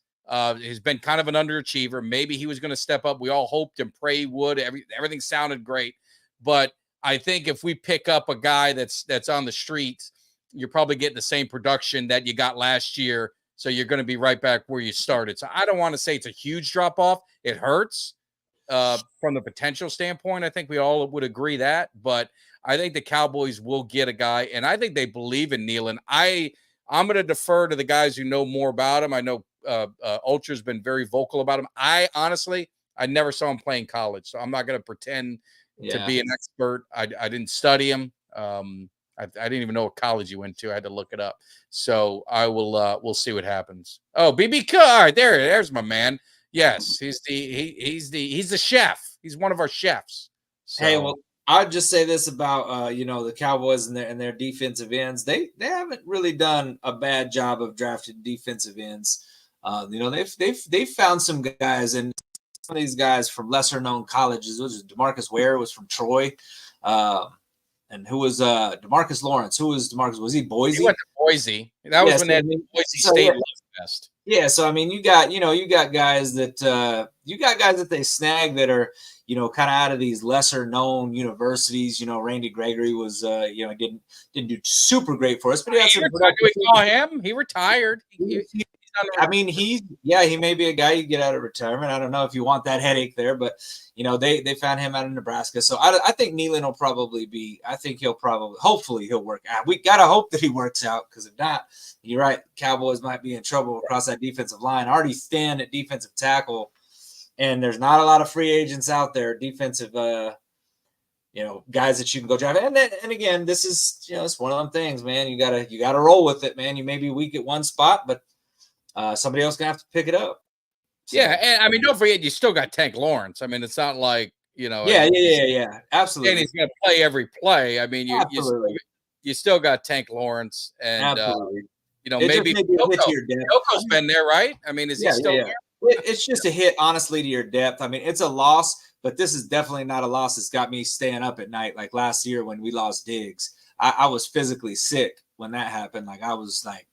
He's been kind of an underachiever. Maybe he was going to step up. We all hoped and prayed he would. Everything sounded great. But I think if we pick up a guy that's on the streets, you're probably getting the same production that you got last year. So you're going to be right back where you started. So I don't want to say it's a huge drop off. It hurts. from the potential standpoint. I think we all would agree that, but I think the Cowboys will get a guy, and I think they believe in Nealon. I'm going to defer to the guys who know more about him. I know Ultra's been very vocal about him. I never saw him play in college, so I'm not going to pretend to be an expert. I didn't study him. I didn't even know what college he went to. I had to look it up. So I will. We'll see what happens. Oh, BB Cook. All right, there's my man. Yes, he's the chef. He's one of our chefs. So. Hey, well, I'd just say this about the Cowboys and their defensive ends. They haven't really done a bad job of drafting defensive ends. They've found some guys, and some of these guys from lesser known colleges. DeMarcus Ware was from Troy, and who was DeMarcus Lawrence? Who was DeMarcus? Was he Boise? He went to Boise. That was when that Boise State Love Fest. Yeah, so I mean, you got guys that they snag that are kind of out of these lesser known universities. Randy Gregory was didn't do super great for us, but he had some we call him. He retired. He may be a guy you get out of retirement. I don't know if you want that headache there, but they found him out of Nebraska. So I think Nealon will probably be. I think hopefully he'll work out. We gotta hope that he works out, because if not, you're right. Cowboys might be in trouble across that defensive line. Already thin at defensive tackle, and there's not a lot of free agents out there. Defensive, guys that you can go draft. And again, this is it's one of them things, man. You gotta roll with it, man. You may be weak at one spot, but somebody else gonna have to pick it up. So. Yeah, and I mean, don't forget, you still got Tank Lawrence. I mean, it's not like Yeah, absolutely. And he's gonna play every play. I mean, you still got Tank Lawrence, and maybe Yoko's been there, right? I mean, is he still there? It's just a hit, honestly, to your depth. I mean, it's a loss, but this is definitely not a loss that's got me staying up at night. Like last year when we lost Diggs, I was physically sick when that happened. Like I was like,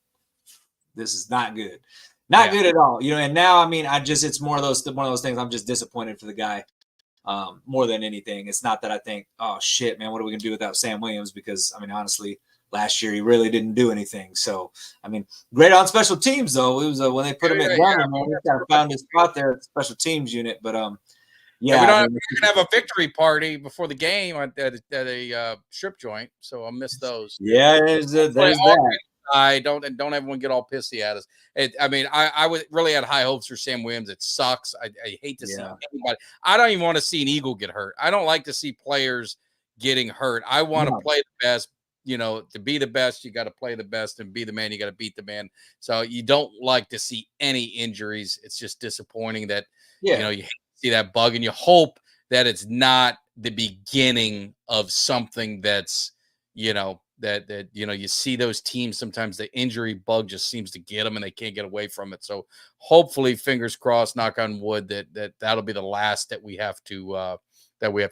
this is not good. Not good at all. And now, I mean, it's more of those things. I'm just disappointed for the guy more than anything. It's not that I think, oh shit, man, what are we going to do without Sam Williams? Because I mean, honestly, last year he really didn't do anything. So, I mean, great on special teams though. It was when they put him at gunner, man, he kind of found his spot there at the special teams unit. But we're gonna have a victory party before the game at a strip joint. So I'll miss those. Yeah, there's that. Don't everyone get all pissy at us. I would really had high hopes for Sam Williams. It sucks. I hate to see anybody. I don't even want to see an Eagle get hurt. I don't like to see players getting hurt. I want to play the best. To be the best, you got to play the best, and be the man, you got to beat the man. So you don't like to see any injuries. It's just disappointing that you hate to see that bug, and you hope that it's not the beginning of something that's that you see those teams, sometimes the injury bug just seems to get them and they can't get away from it. So hopefully, fingers crossed, knock on wood, that'll be the last that we have to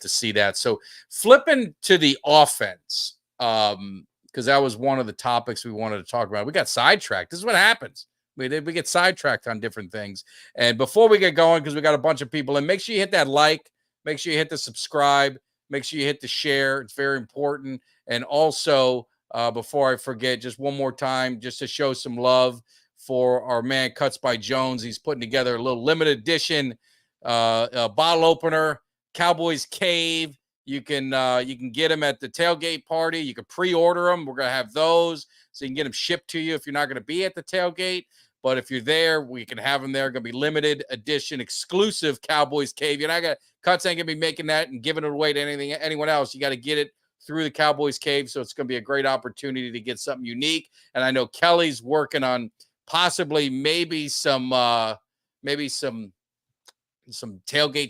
see that. So flipping to the offense, because that was one of the topics we wanted to talk about. We got sidetracked. This is what happens. We get sidetracked on different things. And before we get going, because we got a bunch of people, and make sure you hit that like, make sure you hit the subscribe, make sure you hit the share. It's very important. And also, before I forget, just one more time, just to show some love for our man Cuts by Jones. He's putting together a little limited edition bottle opener, Cowboys Cave. You can get them at the tailgate party. You can pre-order them. We're gonna have those, so you can get them shipped to you if you're not gonna be at the tailgate. But if you're there, we can have them there. Gonna be limited edition, exclusive Cowboys Cave. You're not gonna Cuts ain't gonna be making that and giving it away to anyone else. You got to get it through the Cowboys Cave. So it's going to be a great opportunity to get something unique. And I know Kelly's working on possibly maybe some tailgate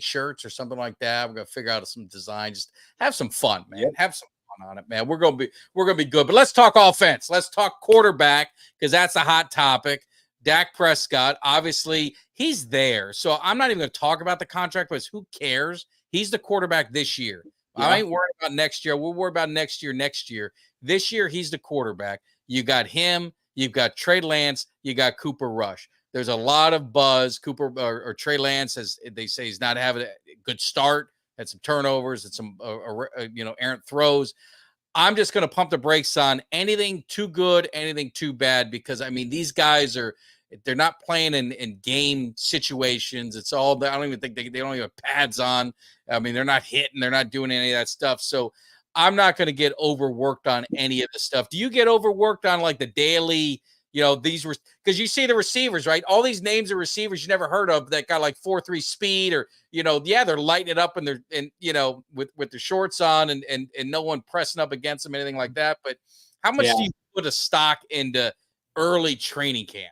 shirts or something like that. We're going to figure out some design. Just have some fun, man. Have some fun on it, man. We're going to be good. But let's talk offense. Let's talk quarterback, because that's a hot topic. Dak Prescott, obviously, he's there. So I'm not even going to talk about the contract, but who cares? He's the quarterback this year. Yeah. I ain't worried about next year. We'll worry about next year. This year, he's the quarterback. You got him. You've got Trey Lance. You got Cooper Rush. There's a lot of buzz. Cooper or Trey Lance, as they say, he's not having a good start. Had some turnovers. Had some errant throws. I'm just going to pump the brakes on anything too good, anything too bad, because I mean these guys are. They're not playing in game situations. It's all, I don't even think they don't even have pads on. I mean, they're not hitting, they're not doing any of that stuff. So I'm not going to get overworked on any of the stuff. Do you get overworked on like the daily, these were, because you see the receivers, right? All these names of receivers you never heard of that got like 4.3 speed, or, they're lighting it up and with the shorts on and no one pressing up against them, anything like that. But how much do you put a stock into early training camp?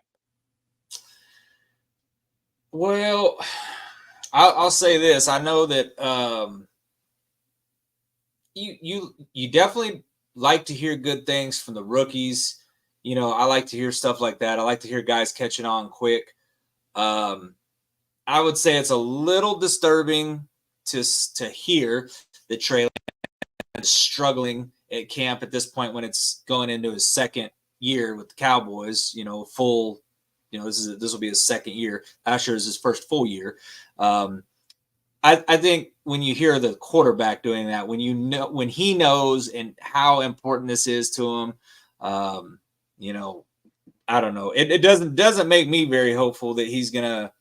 Well, I'll say this. I know that you definitely like to hear good things from the rookies. I like to hear stuff like that. I like to hear guys catching on quick. I would say it's a little disturbing to hear that Trey is struggling at camp at this point when it's going into his second year with the Cowboys. Full. This will be his second year. Last year is his first full year. I think when you hear the quarterback doing that, when he knows and how important this is to him, I don't know. It doesn't make me very hopeful that he's gonna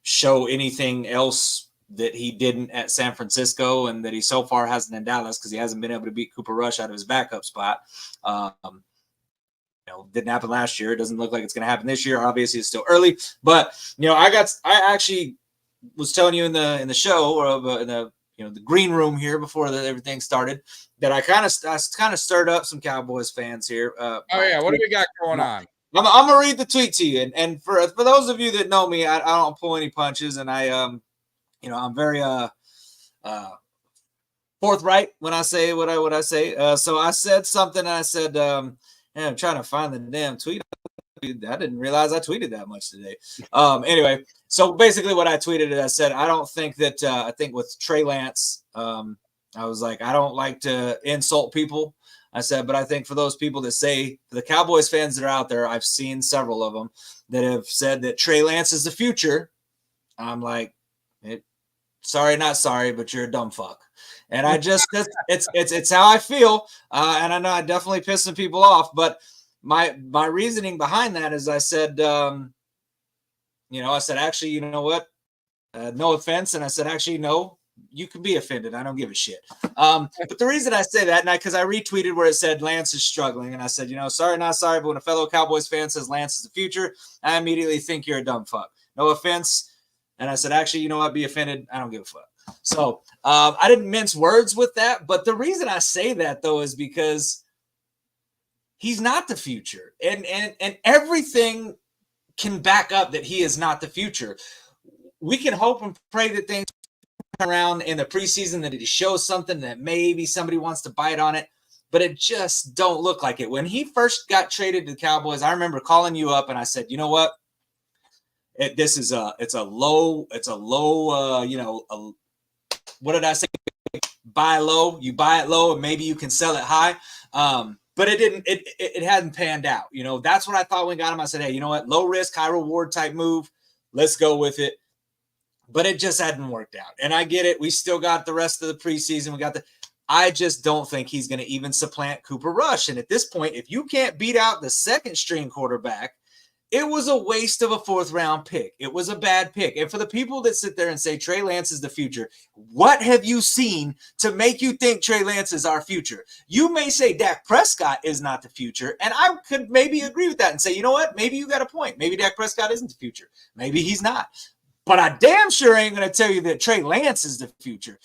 show anything else that he didn't at San Francisco and that he so far hasn't in Dallas, because he hasn't been able to beat Cooper Rush out of his backup spot. Didn't happen last year. It doesn't look like it's going to happen this year. Obviously, it's still early, but I actually was telling you in the show, or in the green room here before everything started, that I kind of stirred up some Cowboys fans here. What do we got going on? I'm gonna read the tweet to you, and for those of you that know me, I don't pull any punches, and I'm very forthright when I say what I say. So I said something, and I said, I'm trying to find the damn tweet. I didn't realize I tweeted that much today. Anyway, so basically what I tweeted is I said, I don't think that I think with Trey Lance, I was like, I don't like to insult people. I said, but I think for those people that say, for the Cowboys fans that are out there, I've seen several of them that have said that Trey Lance is the future. I'm like, sorry, not sorry, but you're a dumb fuck. And I just, it's how I feel. And I know I definitely piss some people off, but my reasoning behind that is I said, I said, actually, you know what? No offense. And I said, actually, no, you can be offended. I don't give a shit. But the reason I say that, because I retweeted where it said Lance is struggling. And I said, sorry, not sorry, but when a fellow Cowboys fan says Lance is the future, I immediately think you're a dumb fuck. No offense. And I said, actually, you know what? Be offended. I don't give a fuck. So I didn't mince words with that. But the reason I say that, though, is because he's not the future. And everything can back up that he is not the future. We can hope and pray that things turn around in the preseason, that he shows something that maybe somebody wants to bite on it. But it just don't look like it. When he first got traded to the Cowboys, I remember calling you up and I said, you know what? It's a low, what did I say? Buy low, you buy it low, and maybe you can sell it high. But it hadn't panned out. That's what I thought when we got him. I said, hey, you know what? Low risk, high reward type move. Let's go with it. But it just hadn't worked out. And I get it. We still got the rest of the preseason. I just don't think he's going to even supplant Cooper Rush. And at this point, if you can't beat out the second string quarterback, it was a waste of a 4th round pick. It was a bad pick. And for the people that sit there and say Trey Lance is the future, what have you seen to make you think Trey Lance is our future? You may say Dak Prescott is not the future, and I could maybe agree with that and say, you know what? Maybe you got a point. Maybe Dak Prescott isn't the future. Maybe he's not. But I damn sure ain't going to tell you that Trey Lance is the future.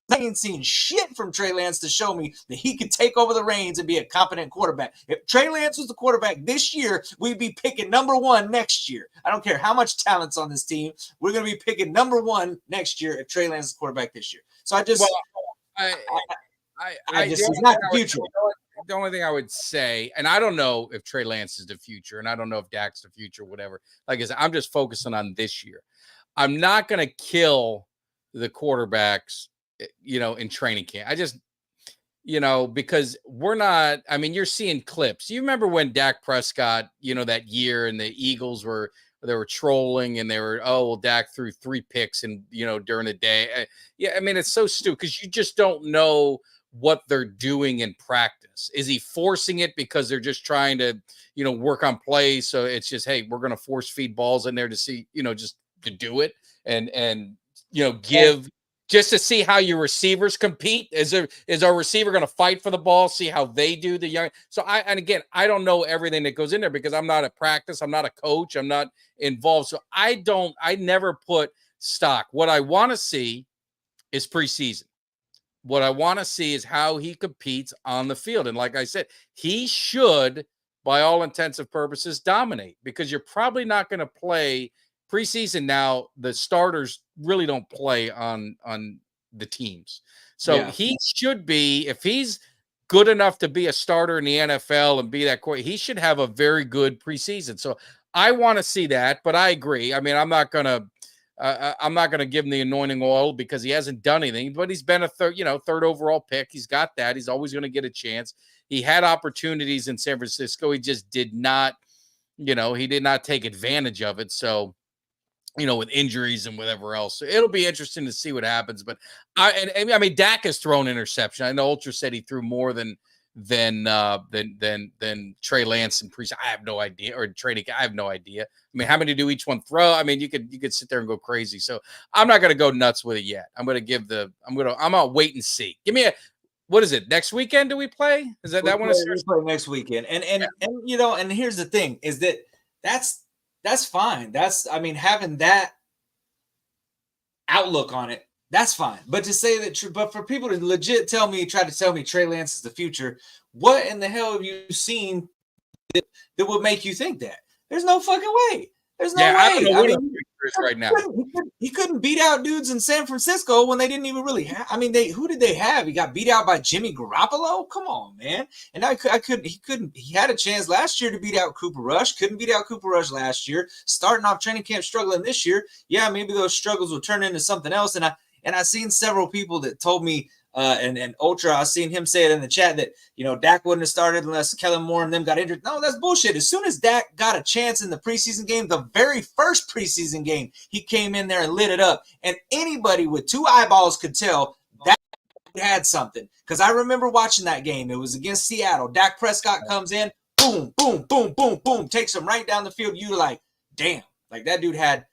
I ain't seen shit from Trey Lance to show me that he could take over the reins and be a competent quarterback. If Trey Lance was the quarterback this year, we'd be picking number 1 next year. I don't care how much talent's on this team. We're going to be picking number 1 next year if Trey Lance is the quarterback this year. So I just, he's not the future. The only thing I would say, and I don't know if Trey Lance is the future, and I don't know if Dak's the future, whatever. Like I said, I'm just focusing on this year. I'm not going to kill the quarterbacks, in training camp. I just, because we're not, I mean, you're seeing clips. You remember when Dak Prescott, that year, and the Eagles were trolling and they were, Dak threw 3 picks and, during the day. Yeah. I mean, it's so stupid because you just don't know what they're doing in practice. Is he forcing it because they're just trying to, work on plays? So it's just, hey, we're going to force feed balls in there to see, just to do it and give just to see how your receivers compete. Is our receiver going to fight for the ball, see how they do the young? So I don't know everything that goes in there because I'm not at practice. I'm not a coach. I'm not involved. So I never put stock. What I want to see is preseason. What I want to see is how he competes on the field. And like I said, he should, by all intents and purposes, dominate because you're probably not going to play preseason. Now, the starters really don't play on the teams. So he should be, if he's good enough to be a starter in the NFL and be that he should have a very good preseason. So I want to see that, but I agree. I mean, I'm not going to give him the anointing oil because he hasn't done anything, but he's been a third overall pick. He's got that. He's always going to get a chance. He had opportunities in San Francisco. He just did not, he did not take advantage of it. So, with injuries and whatever else. So it'll be interesting to see what happens. But I mean, Dak has thrown interception. I know Ultra said he threw more than Trey Lance in preseason. I have no idea, or Trey. I have no idea. I mean, how many do each one throw? I mean, you could sit there and go crazy. So I'm not going to go nuts with it yet. I'm going to wait and see. Give me what is it? Next weekend do we play? Is that one? We play next weekend. And here's the thing is that's fine. Having that outlook on it, that's fine. But to say that, but for people to legit try to tell me Trey Lance is the future, what in the hell have you seen that would make you think that? There's no fucking way. There's no way. I don't know what right now. He couldn't beat out dudes in San Francisco when they didn't even really have. I mean, who did they have? He got beat out by Jimmy Garoppolo. Come on, man. And he couldn't. He had a chance last year to beat out Cooper Rush. Couldn't beat out Cooper Rush last year. Starting off training camp struggling this year. Yeah, maybe those struggles will turn into something else. And I seen several people that told me. And Ultra, I seen him say it in the chat that, Dak wouldn't have started unless Kellen Moore and them got injured. No, that's bullshit. As soon as Dak got a chance in the preseason game, the very first preseason game, he came in there and lit it up. And anybody with two eyeballs could tell that had something. Because I remember watching that game. It was against Seattle. Dak Prescott comes in, boom, boom, boom, boom, boom, takes him right down the field. You're like, damn, like that dude had.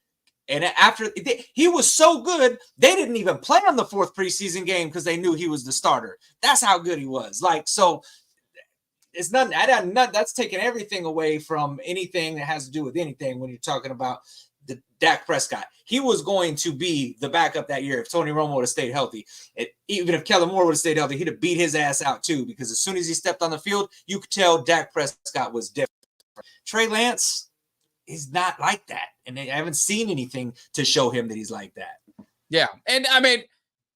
And after he was so good, they didn't even play on the fourth preseason game because they knew he was the starter. That's how good he was. Like, so it's nothing. That's taking everything away from anything that has to do with anything when you're talking about the Dak Prescott. He was going to be the backup that year if Tony Romo would have stayed healthy. Even if Kellen Moore would have stayed healthy, he'd have beat his ass out too, because as soon as he stepped on the field, you could tell Dak Prescott was different. Trey Lance, he's not like that. And I haven't seen anything to show him that he's like that. Yeah. And I mean,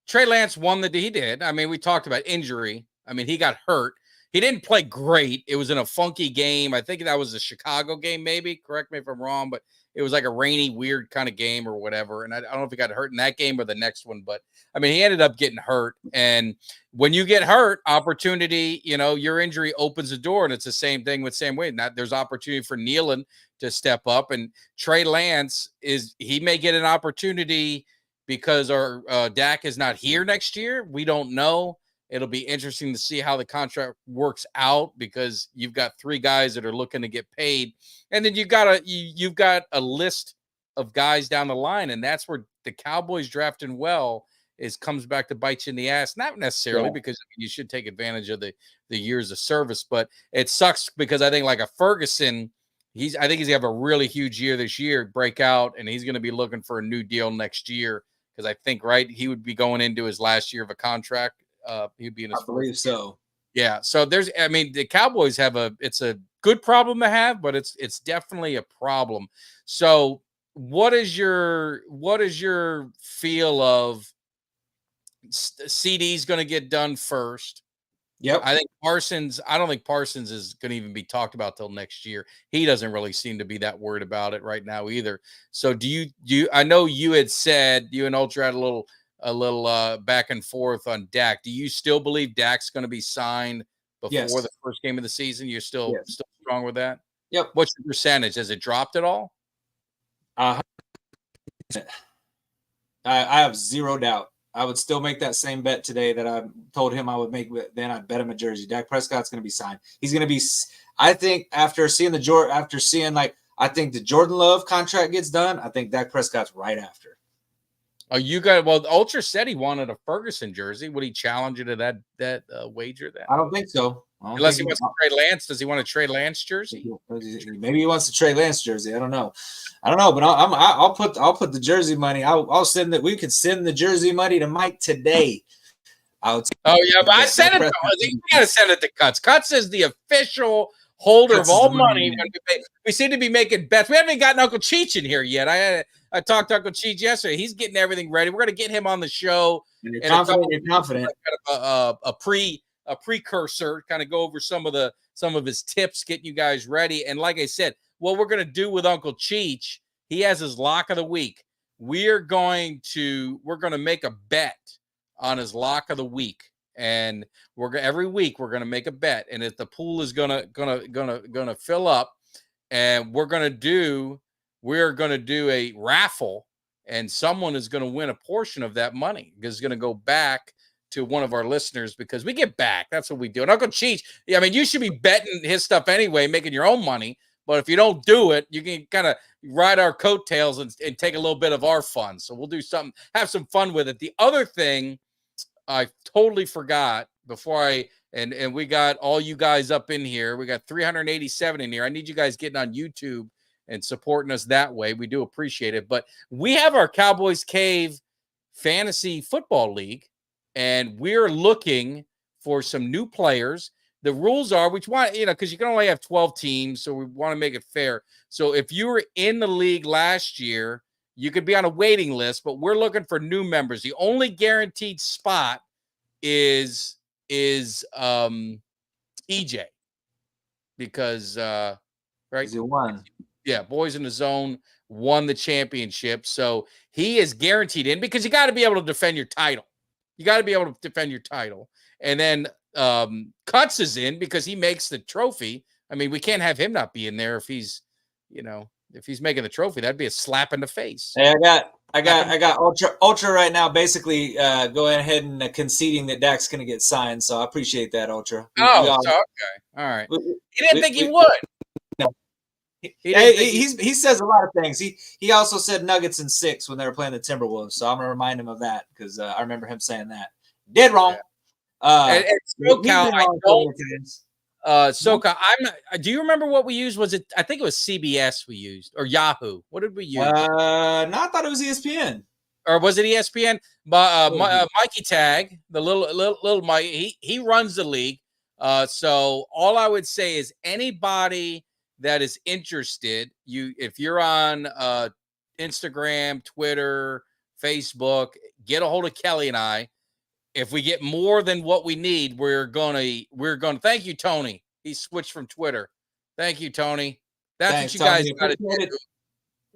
Trey Lance won he did. I mean, we talked about injury. I mean, he got hurt. He didn't play great. It was in a funky game. I think that was the Chicago game, maybe. Correct me if I'm wrong, but it was like a rainy, weird kind of game or whatever. And I don't know if he got hurt in that game or the next one, but I mean, he ended up getting hurt. And when you get hurt, opportunity, your injury opens the door. And it's the same thing with Sam Wade. Now, there's opportunity for Nealon to step up. And Trey Lance he may get an opportunity because our Dak is not here next year. We don't know. It'll be interesting to see how the contract works out because you've got three guys that are looking to get paid. And then you've got a list of guys down the line. And that's where the Cowboys drafting well comes back to bite you in the ass. Not necessarily because you should take advantage of the years of service, but it sucks because I think like a Ferguson, I think he's gonna have a really huge year this year, break out, and he's going to be looking for a new deal next year because I think he would be going into his last year of a contract. He'd be in his I believe so. Yeah. So the Cowboys it's a good problem to have, but it's definitely a problem. So what is your feel of CD's going to get done first? Yep. I don't think Parsons is going to even be talked about till next year. He doesn't really seem to be that worried about it right now either. So do you I know you had said you and Ultra had a little back and forth on Dak. Do you still believe Dak's going to be signed before the first game of the season? You're still strong with that? Yep. What's your percentage? Has it dropped at all? I have zero doubt I would still make that same bet today that I told him I would make. Then I'd bet him a jersey. Dak Prescott's going to be signed. He's going to be. I think after seeing I think the Jordan Love contract gets done. I think Dak Prescott's right after. Oh, Ultra said he wanted a Ferguson jersey. Would he challenge you to that wager then? I don't think so. Unless he wants to trade Lance. Does he want to trade Lance jersey? Maybe he wants to trade Lance jersey. I don't know, but I'll put the jersey money. I'll send that. We could send the jersey money to Mike today. But I sent it. You gotta send it to Cuts. Cuts is the official holder of all money. We seem to be making bets. We haven't gotten Uncle Cheech in here yet. I talked to Uncle Cheech yesterday. He's getting everything ready. We're gonna get him on the show. And you're confident. A precursor, kind of go over some of his tips, getting you guys ready. And like I said, what we're going to do with Uncle Cheech, he has his lock of the week. We're going to make a bet on his lock of the week, and every week we're going to make a bet. And if the pool is gonna fill up, and we're going to do a raffle, and someone is going to win a portion of that money. It's going to go back to one of our listeners because we get back. That's what we do. And Uncle Cheech, I mean, you should be betting his stuff anyway, making your own money. But if you don't do it, you can kind of ride our coattails and take a little bit of our fun. So we'll do something, have some fun with it. The other thing I totally forgot before and we got all you guys up in here. We got 387 in here. I need you guys getting on YouTube and supporting us that way. We do appreciate it. But we have our Cowboys Cave Fantasy Football League, and we're looking for some new players. The rules are, because you can only have 12 teams, so we want to make it fair. So if you were in the league last year, you could be on a waiting list, but we're looking for new members. The only guaranteed spot is EJ, because right, he won. Yeah, Boys in the Zone won the championship, so he is guaranteed in because you got to be able to defend your title. And then Cuts is in because he makes the trophy. I mean, we can't have him not be in there if he's making the trophy. That'd be a slap in the face. Hey, I got Ultra right now, basically going ahead and conceding that Dak's going to get signed. So I appreciate that, Ultra. Okay, all right. He didn't think he would. No. He says a lot of things. He also said Nuggets in 6 when they were playing the Timberwolves. So I'm gonna remind him of that because I remember him saying that. Dead wrong. And SoCal, SoCal. Do you remember what we used? Was it? I think it was CBS we used or Yahoo. What did we use? No, I thought it was ESPN. Or was it ESPN? Mikey Tag, the little Mike. He runs the league. So all I would say is anybody that is interested, if you're on Instagram, Twitter, Facebook, get a hold of Kelly and I. If we get more than what we need, we're gonna thank you, Tony. He switched from Twitter. Thank you, Tony. Thanks, what you guys got to do.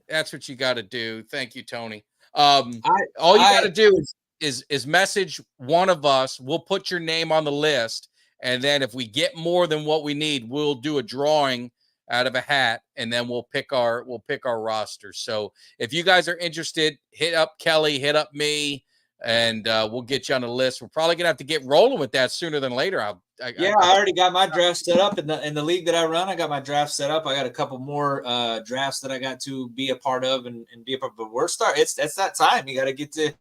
That's what you got to do. Thank you, Tony. All you got to do is message one of us. We'll put your name on the list, and then if we get more than what we need, we'll do a drawing out of a hat, and then we'll pick our roster. So if you guys are interested, hit up Kelly, hit up me, and we'll get you on the list. We're probably gonna have to get rolling with that sooner than later. I already got my draft set up in the league that I run. I got my draft set up. I got a couple more drafts that I got to be a part of and be a part. But it's that time. You got to get to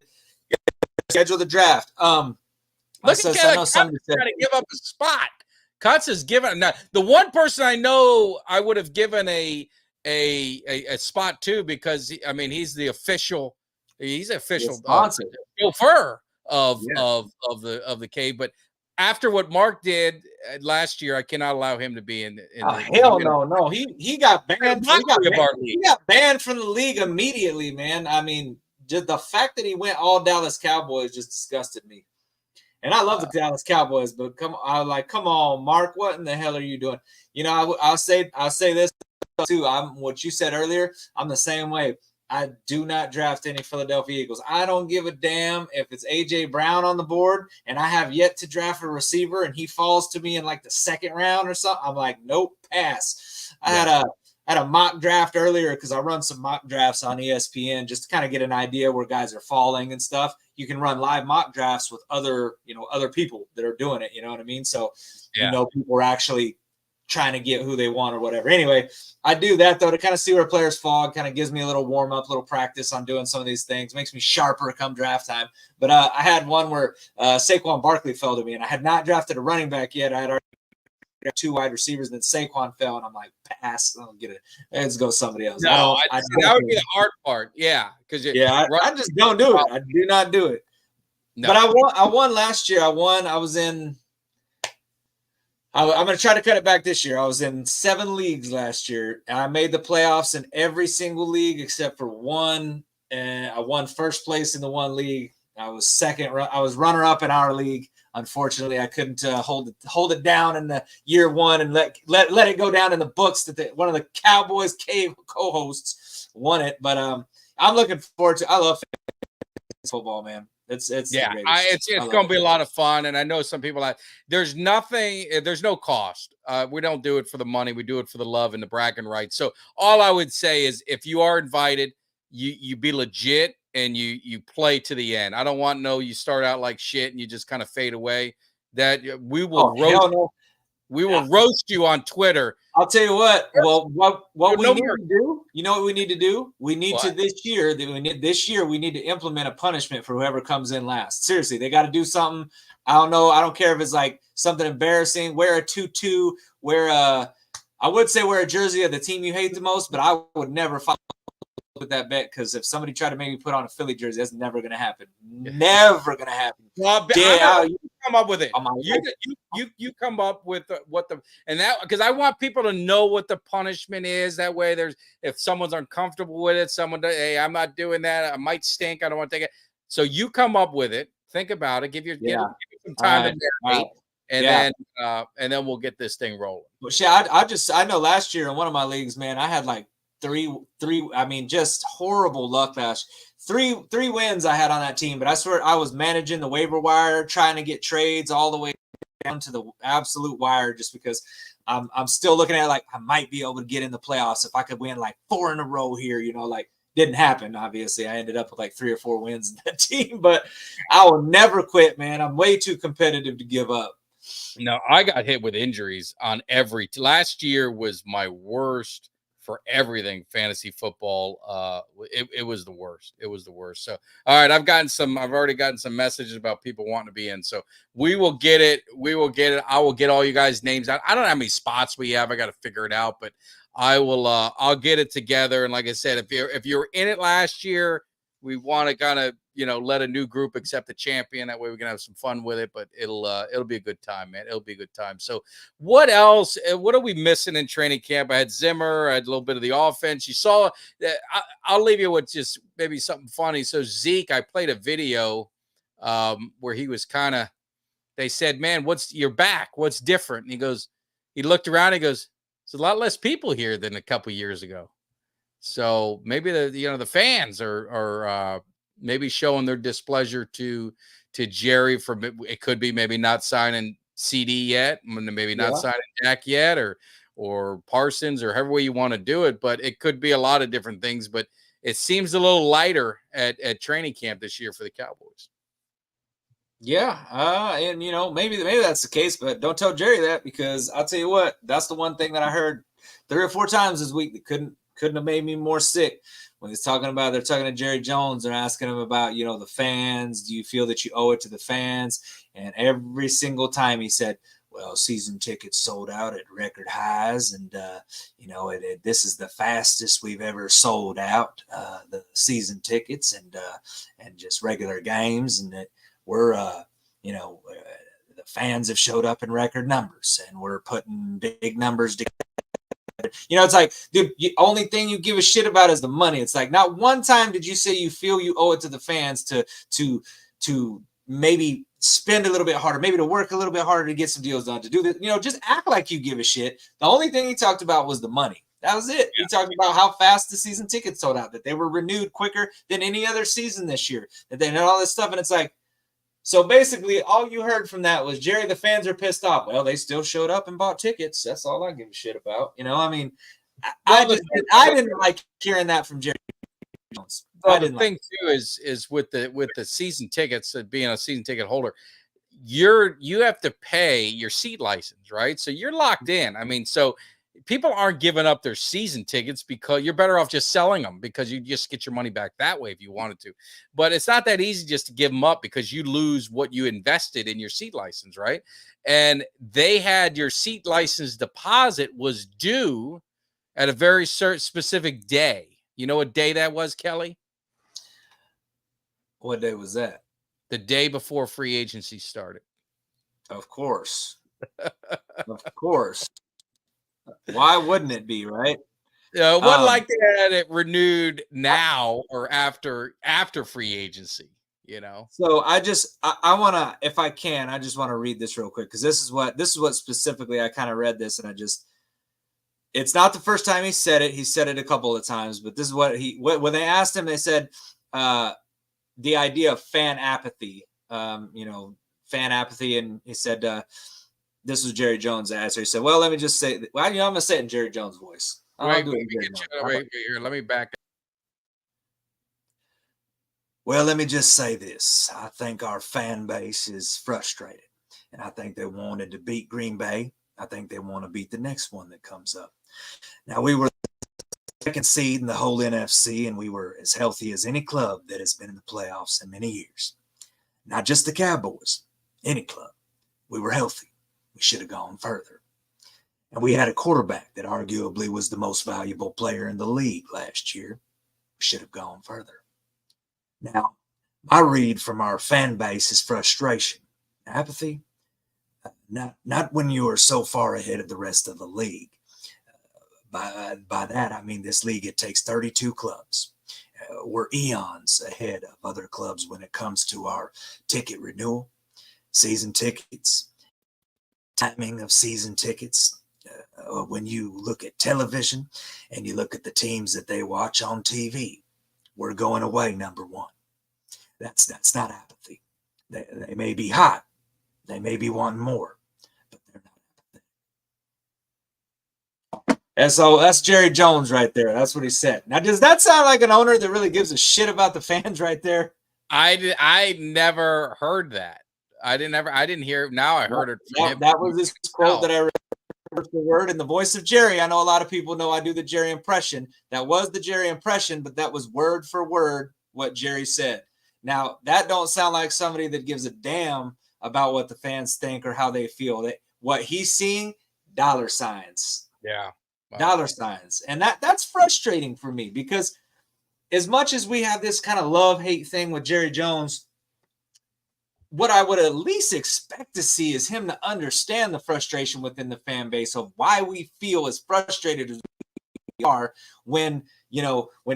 schedule the draft. Look at Kelly. Cuts trying to give up a spot. Cuts is given. Now, the one person I know I would have given a spot to because he's the official. He's an official chauffeur of the cave. But after what Mark did last year, I cannot allow him to be in. Hell no. He got banned. He got banned from the league immediately, man. I mean, just the fact that he went all Dallas Cowboys just disgusted me. And I love the Dallas Cowboys, but come on, Mark, what in the hell are you doing? I'll say this too. What you said earlier. I'm the same way. I do not draft any Philadelphia Eagles. I don't give a damn if it's A.J. Brown on the board and I have yet to draft a receiver and he falls to me in like the second round or something. I'm like, nope, pass. I had a mock draft earlier because I run some mock drafts on ESPN just to kind of get an idea where guys are falling and stuff. you can run live mock drafts with other people that are doing it. You know what I mean? So, people are actually trying to get who they want or whatever. Anyway, I do that though to kind of see where players fall. It kind of gives me a little warm up, little practice on doing some of these things. Makes me sharper come draft time. But I had one where Saquon Barkley fell to me, and I had not drafted a running back yet. I had already got 2 wide receivers, and then Saquon fell, and I'm like, pass. I'll get it. Let's go somebody else. No, that would be the hard part. Yeah, because I just don't do it. I do not do it. No. But I won last year. I'm going to try to cut it back this year. I was in 7 leagues last year, and I made the playoffs in every single league except for one. And I won first place in the one league. I was second. I was runner-up in our league. Unfortunately, I couldn't hold it down in the year one and let it go down in the books that one of the Cowboys co-hosts won it. But I'm looking forward to. I love football, man. It's going to be a lot of fun, and I know some people there's no cost. We don't do it for the money. We do it for the love and the bragging rights. So all I would say is if you are invited, you be legit and you play to the end. I don't want you start out like shit and you just kind of fade away. That we will roast you on Twitter. I'll tell you what. Well, what we need to do, you know what we need to do? We need to this year we need to implement a punishment for whoever comes in last. Seriously, they got to do something. I don't know. I don't care if it's like something embarrassing. Wear a tutu. I would say wear a jersey of the team you hate the most, but I would never follow with that bet because if somebody tried to make me put on a Philly jersey, that's never going to happen. Never going to happen. Well, you come up with it. You come up with because I want people to know what the punishment is. That way, if someone's uncomfortable with it, hey, I'm not doing that. I might stink. I don't want to take it. So you come up with it. Think about it. Give some time to marinate, and then we'll get this thing rolling. Well, I know last year in one of my leagues, man, I had like three. I mean, just horrible luck last. 3 wins I had on that team, but I swear I was managing the waiver wire, trying to get trades all the way down to the absolute wire, just because I'm still looking at like I might be able to get in the playoffs if I could win like 4 in a row here. Didn't happen. Obviously, I ended up with like 3 or 4 wins in that team, but I will never quit, man. I'm way too competitive to give up. No, I got hit with injuries on last year was my worst for everything fantasy football. It was the worst. It was the worst. So, all right, I've already gotten some messages about people wanting to be in. So we will get it. I will get all you guys' names out. I don't know how many spots we have. I got to figure it out, but I will, I'll get it together. And like I said, if you're in it last year, we want to kind of, let a new group accept the champion. That way we can have some fun with it, but it'll be a good time, man. It'll be a good time. So what else, what are we missing in training camp? I had Zimmer, I had a little bit of the offense. You saw that. I'll leave you with just maybe something funny. So Zeke, I played a video where he was they said, man, you're back. What's different? And he looked around, he goes, there's a lot less people here than a couple years ago. So maybe the fans are maybe showing their displeasure to Jerry for it could be maybe not signing CD yet, maybe not signing Dak yet, or Parsons, or however way you want to do it. But it could be a lot of different things. But it seems a little lighter at training camp this year for the Cowboys. Yeah, and maybe that's the case, but don't tell Jerry that, because I'll tell you what, that's the one thing that I heard 3 or 4 times this week that couldn't have made me more sick. When they're talking to Jerry Jones, they're asking him about, the fans. Do you feel that you owe it to the fans? And every single time he said, well, season tickets sold out at record highs. And, this is the fastest we've ever sold out, the season tickets and just regular games. And that we're, the fans have showed up in record numbers, and we're putting big numbers together. It's like, dude, the only thing you give a shit about is the money. It's like, not one time did you say you feel you owe it to the fans to maybe spend a little bit harder, maybe to work a little bit harder to get some deals done, to do this, just act like you give a shit. The only thing he talked about was the money. That was it. Yeah. He talked about how fast the season tickets sold out, that they were renewed quicker than any other season this year, that they had all this stuff. And it's like, so basically, all you heard from that was, Jerry, the fans are pissed off. Well, they still showed up and bought tickets. That's all I give a shit about. I didn't like hearing that from Jerry Well, the thing too is with the season tickets, being a season ticket holder, you have to pay your seat license, right? So you're locked in. I mean, so people aren't giving up their season tickets because you're better off just selling them because you just get your money back that way if you wanted to. But it's not that easy just to give them up because you lose what you invested in your seat license, right? And they had your seat license deposit was due at a very specific day. You know what day that was, Kelly? What day was that? The day before free agency started. Of course. Of course. Why wouldn't it be, right? It wasn't like they had it renewed now or after free agency, you know. So I want to, if I can, I just want to read this real quick because this is what specifically I kind of read this and it's not the first time he said it. He said it a couple of times, but this is when they asked him, they said the idea of fan apathy, fan apathy, and he said this was Jerry Jones' answer. He said, "Well, let me just say, I'm going to say it in Jerry Jones' voice." Wait here. Let me back up. Well, let me just say this. I think our fan base is frustrated, and I think they wanted to beat Green Bay. I think they want to beat the next one that comes up. Now, we were the second seed in the whole NFC, and we were as healthy as any club that has been in the playoffs in many years. Not just the Cowboys, any club. We were healthy. We should have gone further. And we had a quarterback that arguably was the most valuable player in the league last year. We should have gone further. Now, my read from our fan base is frustration. Apathy, not when you are so far ahead of the rest of the league. By that, I mean this league, it takes 32 clubs. We're eons ahead of other clubs when it comes to our ticket renewal, season tickets, timing of season tickets. When you look at television and you look at the teams that they watch on TV, we're going away number one. That's not apathy. They may be hot. They may be wanting more, but they're not apathetic. And so that's Jerry Jones right there. That's what he said. Now, does that sound like an owner that really gives a shit about the fans right there? I never heard that. I didn't hear it. Now I heard it. That was this quote that I read word for word in the voice of Jerry. I know a lot of people know I do the Jerry impression. That was the Jerry impression, but that was word for word what Jerry said. Now, that don't sound like somebody that gives a damn about what the fans think or how they feel. That what he's seeing, dollar signs. Yeah. Wow. Dollar signs. And that's frustrating for me because as much as we have this kind of love-hate thing with Jerry Jones, what I would at least expect to see is him to understand the frustration within the fan base of why we feel as frustrated as we are when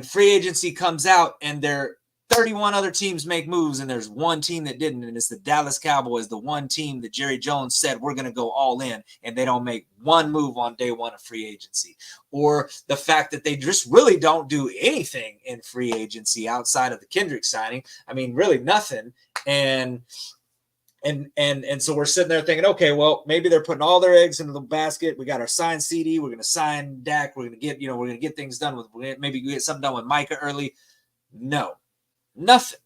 free agency comes out and there 31 other teams make moves and there's one team that didn't, and it's the Dallas Cowboys, the one team that Jerry Jones said we're going to go all in, and they don't make one move on day one of free agency. Or the fact that they just really don't do anything in free agency outside of the Kendrick signing. I mean, really nothing. And so we're sitting there thinking, okay, well, maybe they're putting all their eggs into the basket. We got our signed CD. We're going to sign Dak. We're going to get, we're going to get things done with, maybe get something done with Micah early. No, nothing.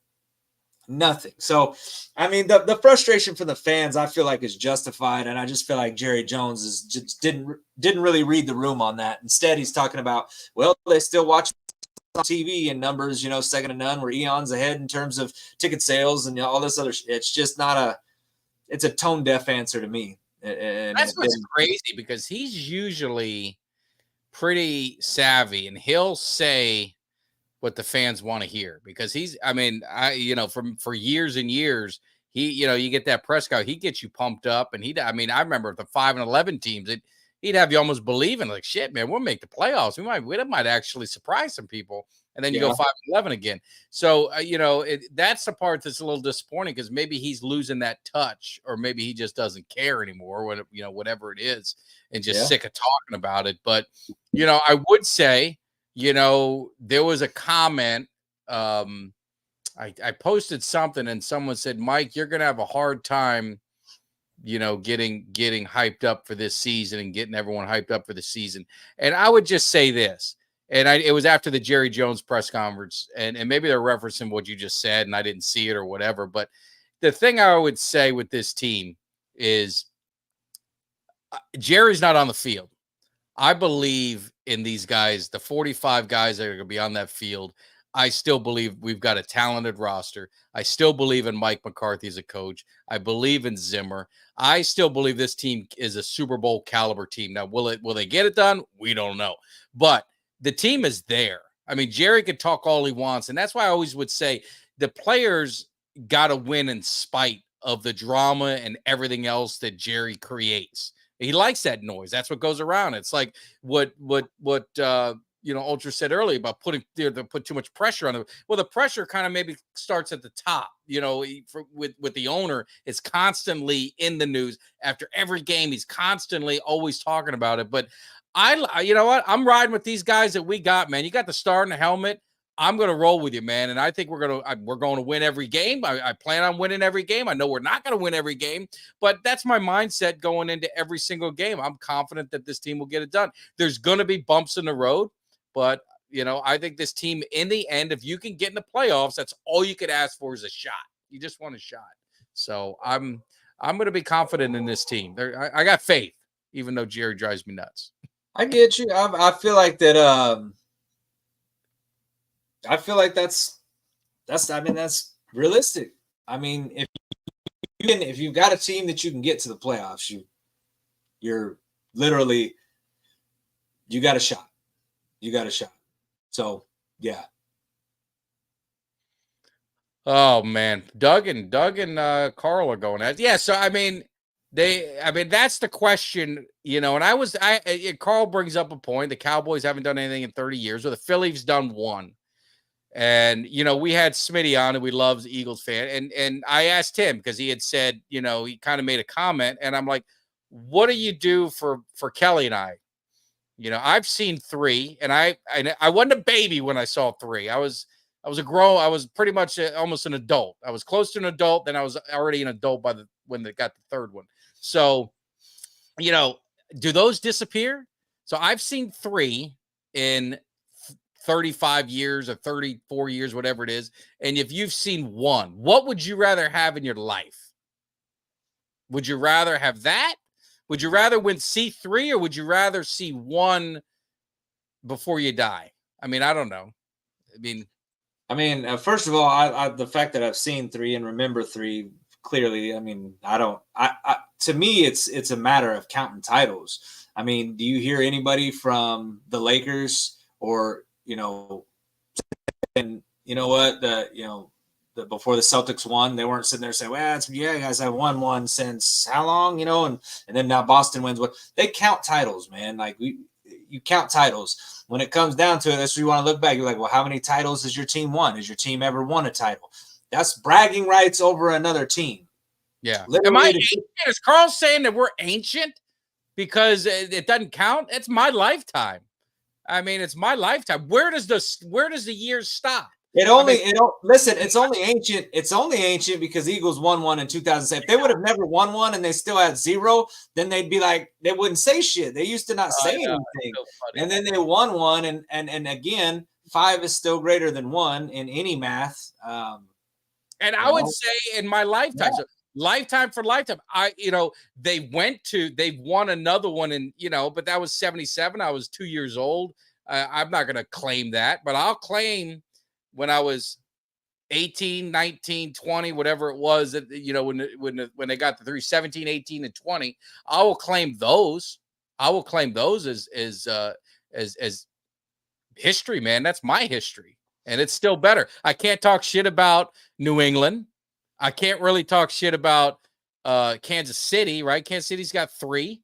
So, I mean, the frustration from the fans, I feel like is justified. And I just feel like Jerry Jones just didn't really read the room on that. Instead, he's talking about, well, they still watch on TV and numbers, second to none. We're eons ahead in terms of ticket sales and all this other shit. It's just it's a tone deaf answer to me. And that's what's crazy because he's usually pretty savvy and he'll say what the fans want to hear because for years and years, he, you get that press guy, he gets you pumped up and I remember the 5-11 teams, he'd have you almost believing like, shit, man, we'll make the playoffs. We might actually surprise some people. And then you go 5-11 again. So, that's the part that's a little disappointing because maybe he's losing that touch or maybe he just doesn't care anymore, whatever it is, and just sick of talking about it. But, I would say, there was a comment. I posted something and someone said, Mike, you're going to have a hard time, getting hyped up for this season and getting everyone hyped up for the season. And I would just say this. And it was after the Jerry Jones press conference, and maybe they're referencing what you just said, and I didn't see it or whatever. But the thing I would say with this team is Jerry's not on the field. I believe in these guys, the 45 guys that are going to be on that field. I still believe we've got a talented roster. I still believe in Mike McCarthy as a coach. I believe in Zimmer. I still believe this team is a Super Bowl caliber team. Now, will they get it done? We don't know. But the team is there. I mean, Jerry could talk all he wants, and that's why I always would say the players got to win in spite of the drama and everything else that Jerry creates. He likes that noise. That's what goes around. It's like what Ultra said earlier about put too much pressure on it. Well, the pressure kind of maybe starts at the top. With the owner, it's constantly in the news after every game. He's constantly always talking about it. But you know what? I'm riding with these guys that we got, man. You got the star in the helmet. I'm going to roll with you, man. And I think we're going to win every game. I plan on winning every game. I know we're not going to win every game, but that's my mindset going into every single game. I'm confident that this team will get it done. There's going to be bumps in the road, but I think this team in the end, if you can get in the playoffs, that's all you could ask for is a shot. You just want a shot. So I'm going to be confident in this team. I got faith, even though Jerry drives me nuts. I get you. I feel like that. I feel like that's realistic. I mean, if you've got a team that you can get to the playoffs, you're literally, you got a shot. You got a shot. So yeah. Oh man, Doug and Carl are going at So I mean, that's the question, and Carl brings up a point. The Cowboys haven't done anything in 30 years, or the Phillies done one. And, we had Smitty on, and we love the Eagles fan. And I asked him because he had said, he kind of made a comment. And I'm like, what do you do for Kelly and I? I've seen 3, and I wasn't a baby when I saw 3. I was pretty much almost an adult. I was close to an adult. Then I was already an adult when they got the 3rd one. So, do those disappear? So I've seen 3 in 35 years or 34 years, whatever it is. And if you've seen 1, what would you rather have in your life? Would you rather have that? Would you rather see 3, or would you rather see 1 before you die? I mean, I don't know. First of all, the fact that I've seen 3 and remember 3 clearly, to me, it's a matter of counting titles. I mean, do you hear anybody from the Lakers or, and you know what, before the Celtics won, they weren't sitting there saying, well, guys, I won one since how long, and then now Boston wins. What they count titles, man. Like you count titles. When it comes down to it, that's where you want to look back. You're like, well, how many titles has your team won? Has your team ever won a title? That's bragging rights over another team. Yeah. Am I ancient? Is Carl saying that we're ancient because it doesn't count? It's my lifetime. It's my lifetime. Where does the years stop? Listen, it's only ancient. It's only ancient because Eagles won one in 2007. If they would have never won one and they still had 0, then they'd be like, they wouldn't say shit. They used to not say anything. So and then they won one. And again, 5 is still greater than 1 in any math. And I would say in my lifetime, so lifetime for lifetime, they've won another one, and but that was 77. I was 2 years old. I'm not going to claim that, but I'll claim when I was 18, 19, 20, whatever it was, that when they got the 3, 17, 18, and 20, I will claim those. I will claim those as history, man. That's my history, and it's still better. I can't talk shit about New England. I can't really talk shit about Kansas City, right? Kansas City's got 3.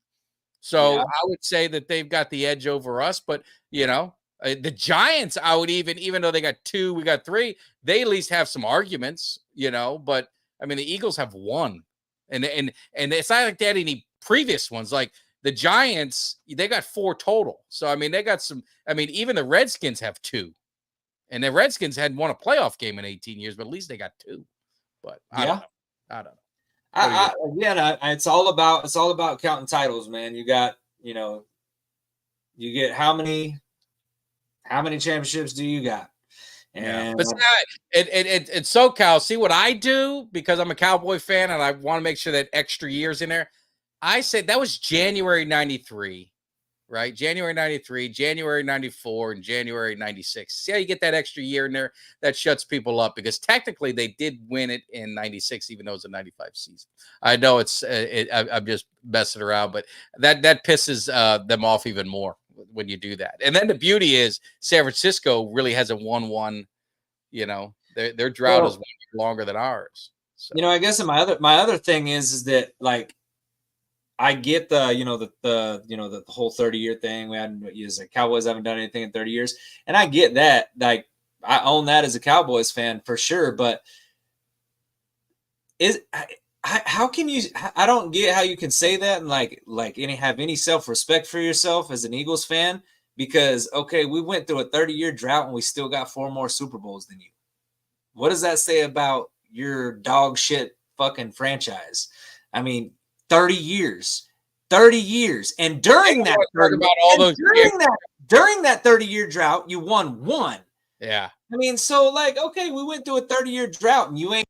So yeah. I would say that they've got the edge over us. But, the Giants, I would even though they got 2, we got 3, they at least have some arguments, But, the Eagles have 1. And it's not like they had any previous ones. Like the Giants, they got 4 total. So, they got some – even the Redskins have 2. And the Redskins hadn't won a playoff game in 18 years, but at least they got 2. But I don't know. It's all about counting titles, man. You got, you get how many How many championships do you got? And but it's SoCal. See what I do, because I'm a Cowboy fan and I want to make sure that extra years in there. I said that was January 93, right? January 93, January 94, and January 96. See how you get that extra year in there? That shuts people up, because technically they did win it in 96, even though it's a 95 season. I know I'm just messing around, but that pisses them off even more when you do that. And then the beauty is San Francisco really hasn't won one. You know, their drought is longer than ours. So. You know, I guess my other thing is that, like, I get the whole 30-year thing. We hadn't, as a Cowboys haven't done anything in 30 years, and I get that. Like, I own that as a Cowboys fan for sure. But how can you? I don't get how you can say that and have any self-respect for yourself as an Eagles fan, because okay, we went through a 30-year drought and we still got 4 more Super Bowls than you. What does that say about your dog shit fucking franchise? I mean, 30 years. And during that 30-year drought, you won 1. Yeah. I mean, so like, okay, we went through a 30-year drought and you ain't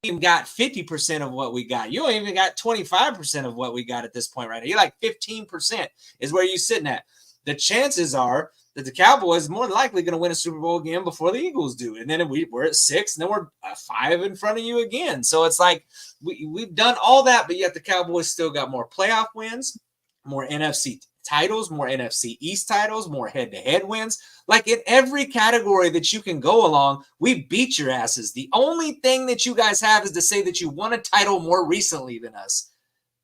even got 50% of what we got. You ain't even got 25% of what we got at this point right now. You're like 15% is where you're sitting at. The chances are that the Cowboys more than likely going to win a Super Bowl again before the Eagles do. And then we're at 6, and then we're 5 in front of you again. So it's like we've done all that, but yet the Cowboys still got more playoff wins, more NFC titles, more NFC East titles, more head-to-head wins. Like, in every category that you can go along, we beat your asses. The only thing that you guys have is to say that you won a title more recently than us.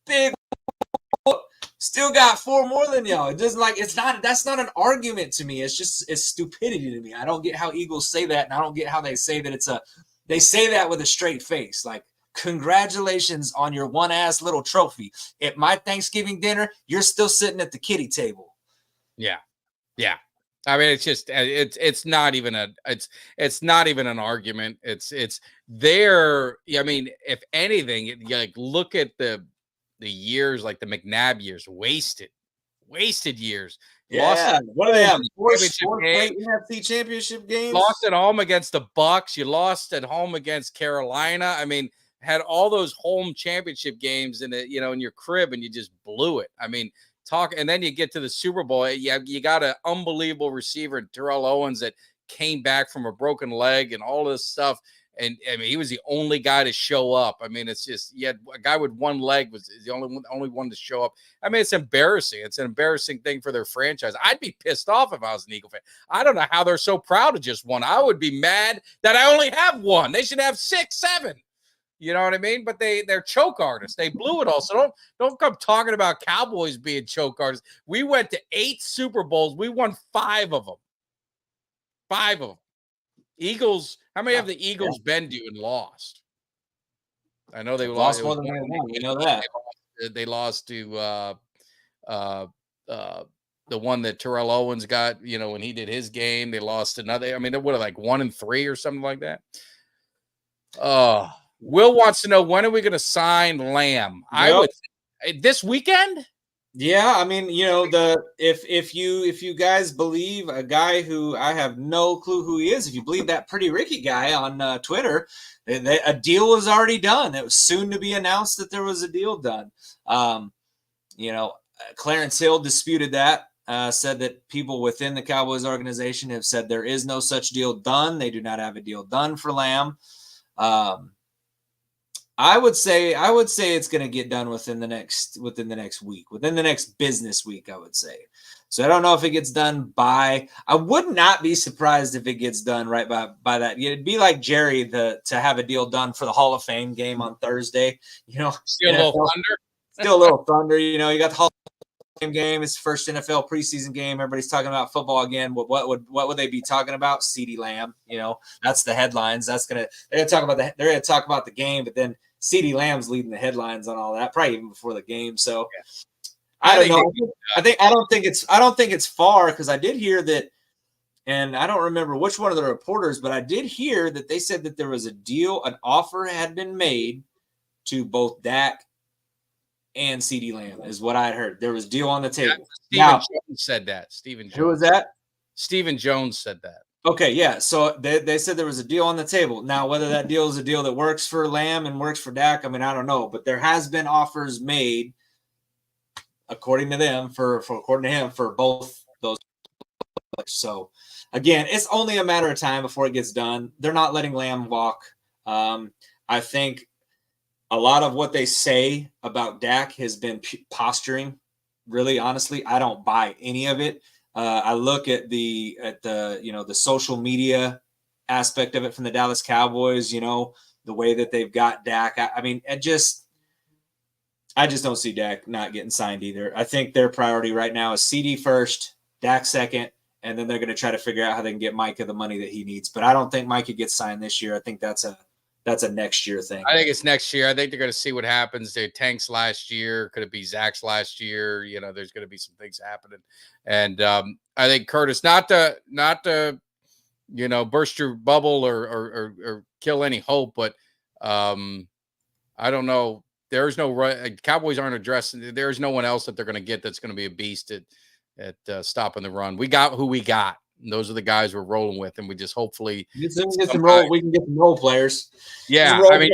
Big still got 4 more than y'all. It doesn't that's not an argument to me. It's stupidity to me. I don't get how Eagles say that, and I don't get how they say that they say that with a straight face. Like, congratulations on your one ass little trophy. At my Thanksgiving dinner, you're still sitting at the kiddie table. Yeah. Yeah. I mean, it's just it's not even an argument. It's there. I mean, if anything, you like look at the years, like the McNabb years, wasted years. Yeah, what do they have? 4 straight NFC championship games. Lost at home against the Bucks. You lost at home against Carolina. I mean, had all those home championship games in your crib, and you just blew it. I mean, and then you get to the Super Bowl. You got an unbelievable receiver, Terrell Owens, that came back from a broken leg and all this stuff. And I mean, he was the only guy to show up. I mean, it's just, you had a guy with one leg was the only one to show up. I mean, it's embarrassing. It's an embarrassing thing for their franchise. I'd be pissed off if I was an Eagle fan. I don't know how they're so proud of just one. I would be mad that I only have 1. They should have 6, 7. You know what I mean? But they're choke artists. They blew it all. So don't come talking about Cowboys being choke artists. We went to 8 Super Bowls. We won 5 of them. 5 of them. Eagles. How many have the Eagles been to and lost? I know they lost more than they won. We know that. They lost to the one that Terrell Owens got, when he did his game. They lost another. I mean, they would have like 1-3 or something like that. Will wants to know, when are we going to sign Lamb? I would this weekend. Yeah, I mean, if you guys believe a guy who I have no clue who he is, if you believe that Pretty Ricky guy on Twitter, a deal was already done. It was soon to be announced that there was a deal done. Clarence Hill disputed that. Said that people within the Cowboys organization have said there is no such deal done. They do not have a deal done for Lamb. I would say it's going to get done within the next week, within the next business week, I would say. So I don't know if it gets done by. I would not be surprised if it gets done right by that. It'd be like Jerry to have a deal done for the Hall of Fame game on Thursday. Still a little thunder. Still a little thunder. You got the Hall of Fame game. It's the first NFL preseason game. Everybody's talking about football again. What would they be talking about? CeeDee Lamb. That's the headlines. They're gonna talk about the game, but then CeeDee Lamb's leading the headlines on all that, probably even before the game. So I don't know. I don't think it's far, because I did hear that, and I don't remember which one of the reporters, but I did hear that they said that there was a deal, an offer had been made to both Dak and CeeDee Lamb, is what I heard. There was a deal on the table. Stephen Jones said that. Stephen Jones. Who was that? Stephen Jones said that. Okay, yeah. So they said there was a deal on the table. Now, whether that deal is a deal that works for Lamb and works for Dak, I mean, I don't know. But there has been offers made, according to them, according to him, for both those players. So, again, it's only a matter of time before it gets done. They're not letting Lamb walk. I think a lot of what they say about Dak has been posturing. Really, honestly, I don't buy any of it. I look at the the social media aspect of it from the Dallas Cowboys, the way that they've got Dak. I mean, I just don't see Dak not getting signed either. I think their priority right now is CD first, Dak second, and then they're going to try to figure out how they can get Micah the money that he needs. But I don't think Micah gets signed this year. I think that's a next year thing. I think it's next year. I think they're going to see what happens. They Tank's last year. Could it be Zach's last year? There's going to be some things happening. And I think Curtis, not to burst your bubble or kill any hope, but I don't know. There's no Cowboys aren't addressing. There's no one else that they're going to get that's going to be a beast at stopping the run. We got who we got. And those are the guys we're rolling with, and we just hopefully we can get some role players. Yeah, I mean,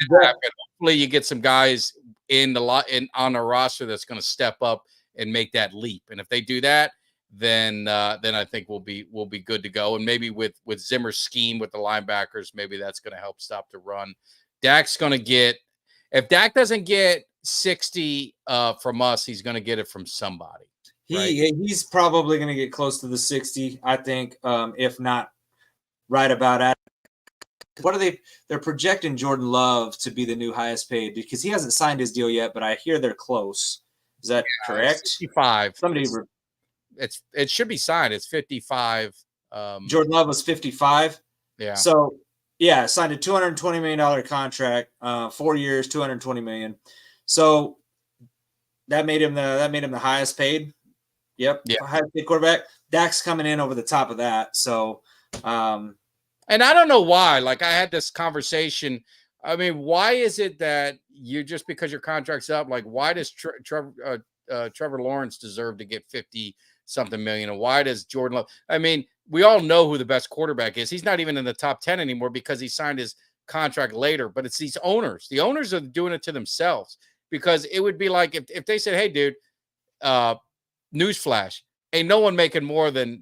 hopefully you get some guys on the roster that's going to step up and make that leap. And if they do that, then I think we'll be good to go. And maybe with Zimmer's scheme with the linebackers, maybe that's going to help stop the run. Dak's going to get, if Dak doesn't get 60 from us, he's going to get it from somebody. He's probably going to get close to the 60, I think, if not right about at. What are they're projecting Jordan Love to be the new highest paid because he hasn't signed his deal yet, but I hear they're close. Is that correct? 55. It should be signed. It's 55. Jordan Love was 55. Yeah. So signed a $220 million contract, 4 years, $220 million. So that made him the highest paid. Yep. Yeah. Highest paid quarterback. Dak's coming in over the top of that. So, and I don't know why. Like I had this conversation. I mean, why is it that you just because your contract's up? Like, why does Trevor Lawrence deserve to get 50-something million, and why does Jordan Love? I mean, we all know who the best quarterback is. He's not even in the top 10 anymore because he signed his contract later. But it's these owners. The owners are doing it to themselves because it would be like if they said, "Hey, dude." Newsflash: ain't no one making more than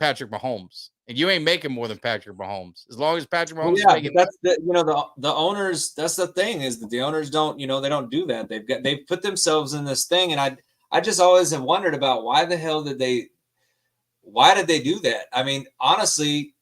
Patrick Mahomes, and you ain't making more than Patrick Mahomes. As long as Patrick Mahomes, is making that's the owners. That's the thing is that the owners don't they don't do that. They've put themselves in this thing, and I just always have wondered about why the hell did they do that? I mean, honestly,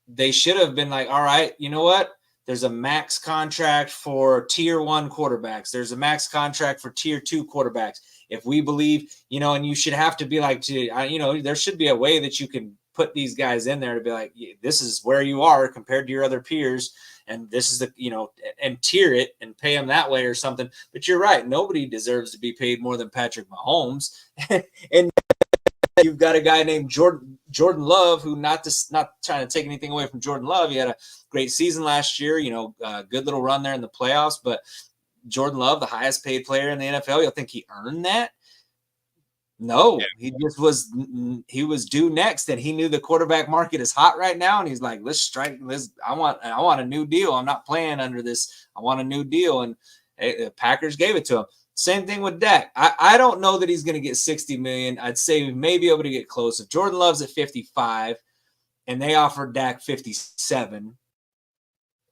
they should have been like, all right, you know what? There's a max contract for tier 1 quarterbacks. There's a max contract for tier 2 quarterbacks. If we believe, and you should have to be like, there should be a way that you can put these guys in there to be like, this is where you are compared to your other peers. And this is the, and tier it and pay them that way or something. But you're right. Nobody deserves to be paid more than Patrick Mahomes. And you've got a guy named Jordan Love, who not trying to take anything away from Jordan Love. He had a great season last year, good little run there in the playoffs, but Jordan Love, the highest paid player in the NFL, you'll think he earned that? No, he just he was due next, and he knew the quarterback market is hot right now, and he's like, let's strike this. I want a new deal. I'm not playing under this. I want a new deal. And the Packers gave it to him. Same thing with Dak. I don't know that he's going to get 60 million. I'd say we may be able to get close. If Jordan Love's at 55 and they offered Dak 57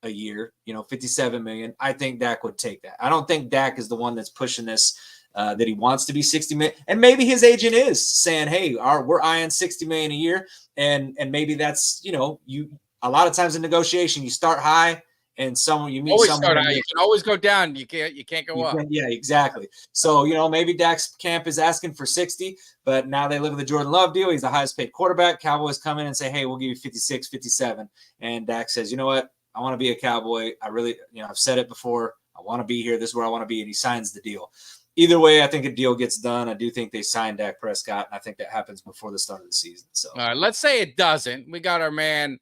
a year, 57 million, I think Dak would take that. I don't think Dak is the one that's pushing this, that he wants to be 60 million. And maybe his agent is saying, hey, we're eyeing 60 million a year. And maybe that's, you a lot of times in negotiation, you start high and you meet always someone. Start high. You can always go down. You can't go up. Yeah, exactly. So, maybe Dak's camp is asking for 60, but now they look at the Jordan Love deal. He's the highest paid quarterback. Cowboys come in and say, hey, we'll give you 56, 57. And Dak says, you know what? I want to be a Cowboy. I really, I've said it before. I want to be here. This is where I want to be. And he signs the deal. Either way, I think a deal gets done. I do think they sign Dak Prescott, and I think that happens before the start of the season. So, all right, let's say it doesn't. We got our man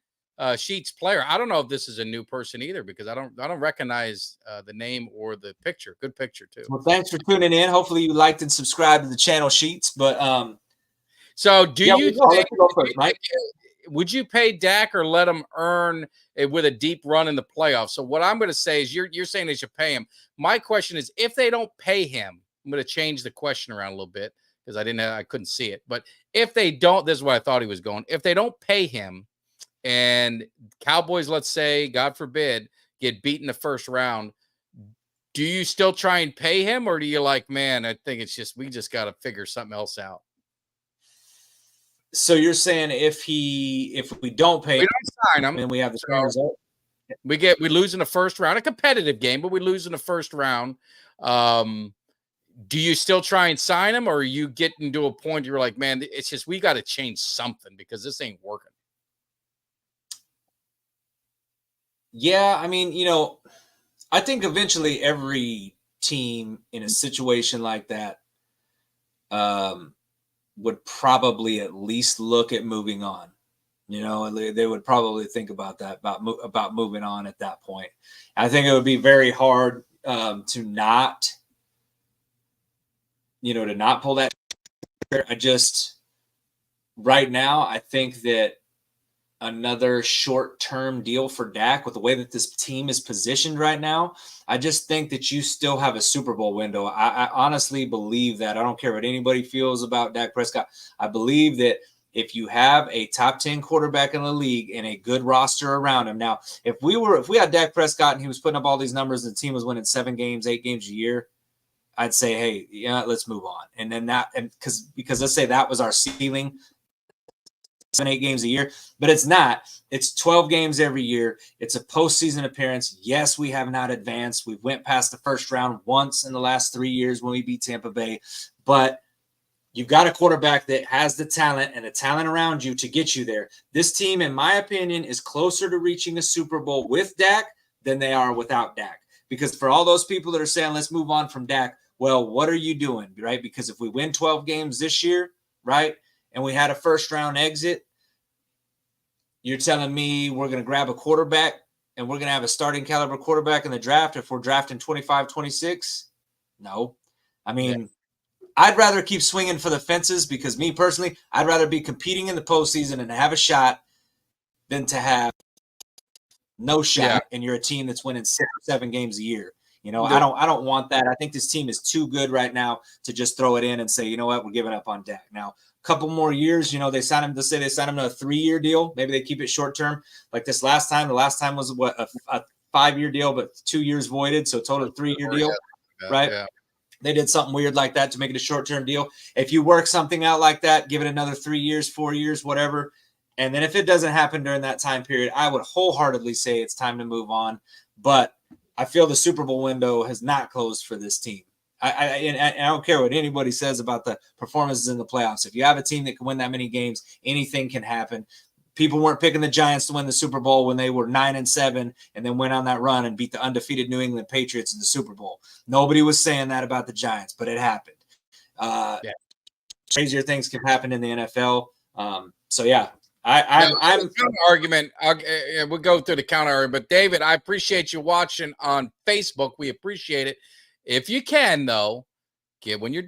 Sheets player. I don't know if this is a new person either because I don't recognize the name or the picture. Good picture too. Well, thanks for tuning in. Hopefully you liked and subscribed to the channel, Sheets. But So do Yeah, you I'll let think, you go first, Mike. would you pay Dak or let him earn it with a deep run in the playoffs? So what I'm going to say is you're saying they should pay him. My question is, if they don't pay him, I'm going to change the question around a little bit because I couldn't see it. But if they don't, this is where I thought he was going. If they don't pay him and Cowboys, let's say, God forbid, get beaten the first round, do you still try and pay him, or do you like, man, I think we just got to figure something else out? So you're saying if we don't pay We don't sign him, then we have the same result? we lose in the first round, a competitive game, but we lose in the first round. Do you still try and sign him, or are you getting to a point you're like, man, it's just we got to change something because this ain't working? Yeah, I mean, I think eventually every team in a situation like that would probably at least look at moving on. They would probably think about that, about moving on at that point. I think it would be very hard to not pull that. Right now, I think that another short-term deal for Dak with the way that this team is positioned right now, I just think that you still have a Super Bowl window. I honestly believe that. I don't care what anybody feels about Dak Prescott. I believe that if you have a top 10 quarterback in the league and a good roster around him. Now, if we had Dak Prescott and he was putting up all these numbers and the team was winning 7 games, 8 games a year, I'd say, hey, yeah, let's move on. And then because let's say that was our ceiling, 7, 8 games a year, but it's not. It's 12 games every year. It's a postseason appearance. Yes, we have not advanced. We went past the first round once in the last 3 years when we beat Tampa Bay, but you've got a quarterback that has the talent and the talent around you to get you there. This team, in my opinion, is closer to reaching a Super Bowl with Dak than they are without Dak. Because for all those people that are saying, let's move on from Dak, well, what are you doing, right? Because if we win 12 games this year, right, and we had a first-round exit, you're telling me we're going to grab a quarterback and we're going to have a starting caliber quarterback in the draft if we're drafting 25, 26? No. I mean, I'd rather keep swinging for the fences because me personally, I'd rather be competing in the postseason and have a shot than to have no shot and you're a team that's winning 6 or 7 games a year. I don't want that. I think this team is too good right now to just throw it in and say, you know what, we're giving up on Dak. Now, a couple more years, they signed him. Let's say they signed him to a 3-year deal. Maybe they keep it short term, like this last time. The last time was a 5-year deal, but 2 years voided, so total 3-year deal, right? Yeah. They did something weird like that to make it a short-term deal. If you work something out like that, give it another 3 years, 4 years, whatever. And then if it doesn't happen during that time period, I would wholeheartedly say it's time to move on. But I feel the Super Bowl window has not closed for this team. I don't care what anybody says about the performances in the playoffs. If you have a team that can win that many games, anything can happen. People weren't picking the Giants to win the Super Bowl when they were 9-7 and then went on that run and beat the undefeated New England Patriots in the Super Bowl. Nobody was saying that about the Giants, but it happened. Crazier things can happen in the NFL. So yeah, I'm counter argument. We'll go through the counter argument. But David, I appreciate you watching on Facebook. We appreciate it. If you can, though, when we're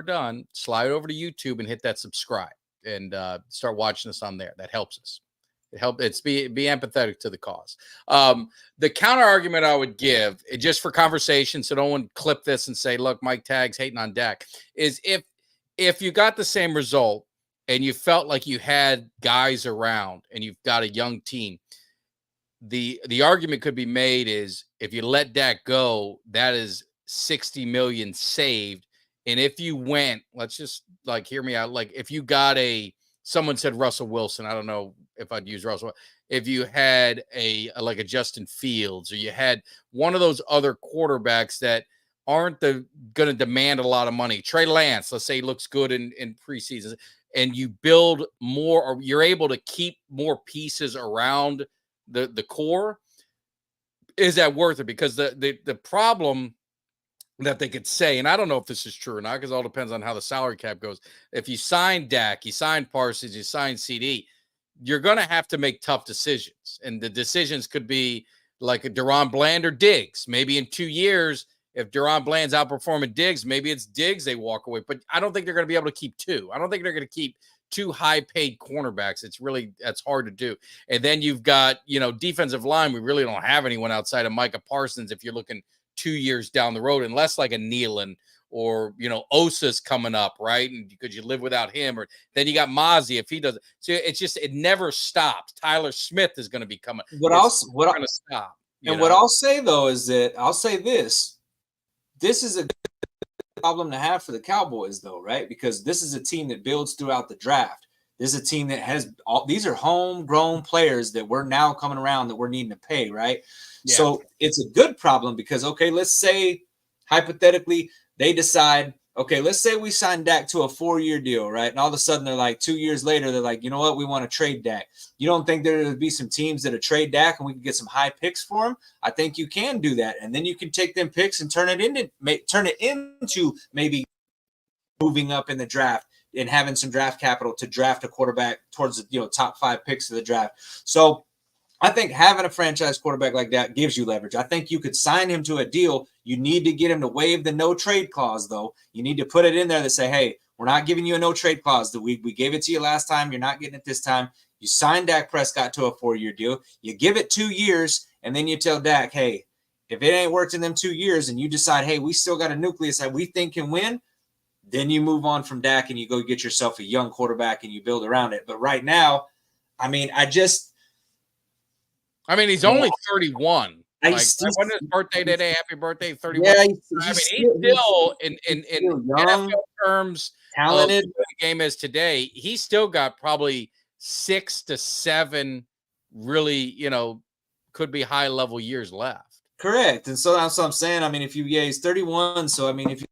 done, slide over to YouTube and hit that subscribe and start watching us on there. That helps us. Be empathetic to the cause. The counter argument I would give, just for conversation, so no one clip this and say, look, Mike Tag's hating on Dak, is if you got the same result and you felt like you had guys around and you've got a young team, the argument could be made is if you let Dak go, that is $60 million saved. And if you went, let's just hear me out. Like if you got someone said Russell Wilson, I don't know if I'd use Russell. If you had a Justin Fields, or you had one of those other quarterbacks that aren't going to demand a lot of money, Trey Lance, let's say he looks good in preseason, and you build more, or you're able to keep more pieces around the core, is that worth it? Because the problem that they could say, and I don't know if this is true or not, because it all depends on how the salary cap goes. If you sign Dak, you sign Parsons, you sign CD, you're going to have to make tough decisions. And the decisions could be like a Deron Bland or Diggs. Maybe in 2 years, if Deron Bland's outperforming Diggs, maybe it's Diggs they walk away. But I don't think they're going to be able to keep two. I don't think they're going to keep two high-paid cornerbacks. That's hard to do. And then you've got, defensive line. We really don't have anyone outside of Micah Parsons if you're looking 2 years down the road, unless like a Nealon or, Osa's coming up, right? And could you live without him? Or then you got Mozzie if he doesn't. So it never stops. Tyler Smith is going to be coming. What going to stop? What I'll say though is that I'll say this is a problem to have for the Cowboys though, right? Because this is a team that builds throughout the draft. This is a team that has these are homegrown players that we're now coming around that we're needing to pay, right? Yeah. So it's a good problem because, okay, let's say hypothetically they decide, okay, let's say we sign Dak to a 4-year deal, right? And all of a sudden they're like 2 years later, they're like, you know what? We want to trade Dak. You don't think there would be some teams that would trade Dak and we can get some high picks for him? I think you can do that. And then you can take them picks and turn it into maybe moving up in the draft and having some draft capital to draft a quarterback towards the top 5 picks of the draft. So I think having a franchise quarterback like that gives you leverage. I think you could sign him to a deal. You need to get him to waive the no trade clause, though. You need to put it in there that say, hey, we're not giving you a no trade clause. We gave it to you last time. You're not getting it this time. You signed Dak Prescott to a 4-year deal. You give it 2 years, and then you tell Dak, hey, if it ain't worked in them 2 years and you decide, hey, we still got a nucleus that we think can win, then you move on from Dak and you go get yourself a young quarterback and you build around it. But right now, he's only 31. When his birthday today? Happy birthday, 31. Yeah, he's still in NFL terms, talented. The game is today. He's still got probably 6 to 7 really, could be high level years left. Correct. And so that's what I'm saying. He's 31. So if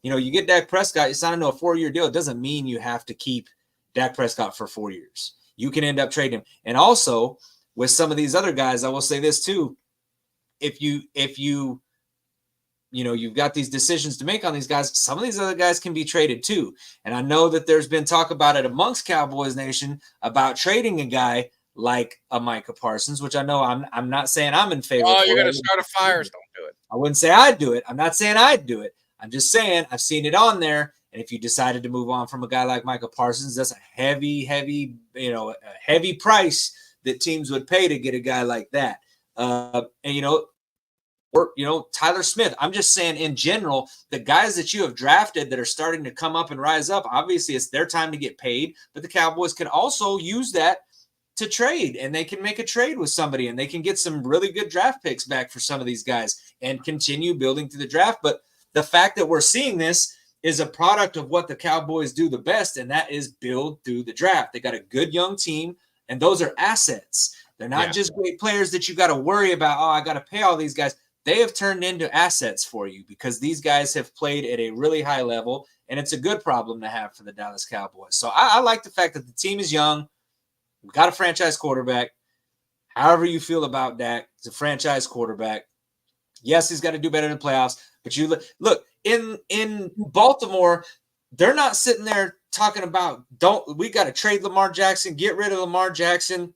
you get Dak Prescott, you sign into a 4-year deal. It doesn't mean you have to keep Dak Prescott for 4 years. You can end up trading him. And also, with some of these other guys, I will say this too. If you've got these decisions to make on these guys, some of these other guys can be traded too. And I know that there's been talk about it amongst Cowboys Nation about trading a guy like a Micah Parsons, which I know I'm not saying I'm in favor. Oh, you're going to start a fire. Don't do it. I wouldn't say I'd do it. I'm not saying I'd do it. I'm just saying I've seen it on there. And if you decided to move on from a guy like Micah Parsons, that's a heavy price that teams would pay to get a guy like that. Tyler Smith. I'm just saying in general, the guys that you have drafted that are starting to come up and rise up, obviously it's their time to get paid, but the Cowboys can also use that to trade, and they can make a trade with somebody and they can get some really good draft picks back for some of these guys and continue building through the draft. But the fact that we're seeing this is a product of what the Cowboys do the best, and that is build through the draft. They got a good young team. And those are assets. They're not just great players that you got to worry about. Oh, I got to pay all these guys. They have turned into assets for you because these guys have played at a really high level, and it's a good problem to have for the Dallas Cowboys. So I like the fact that the team is young. We've got a franchise quarterback. However you feel about Dak, he's a franchise quarterback. Yes, he's got to do better in the playoffs. But you look in Baltimore, they're not sitting there talking about we got to trade Lamar Jackson, get rid of Lamar Jackson,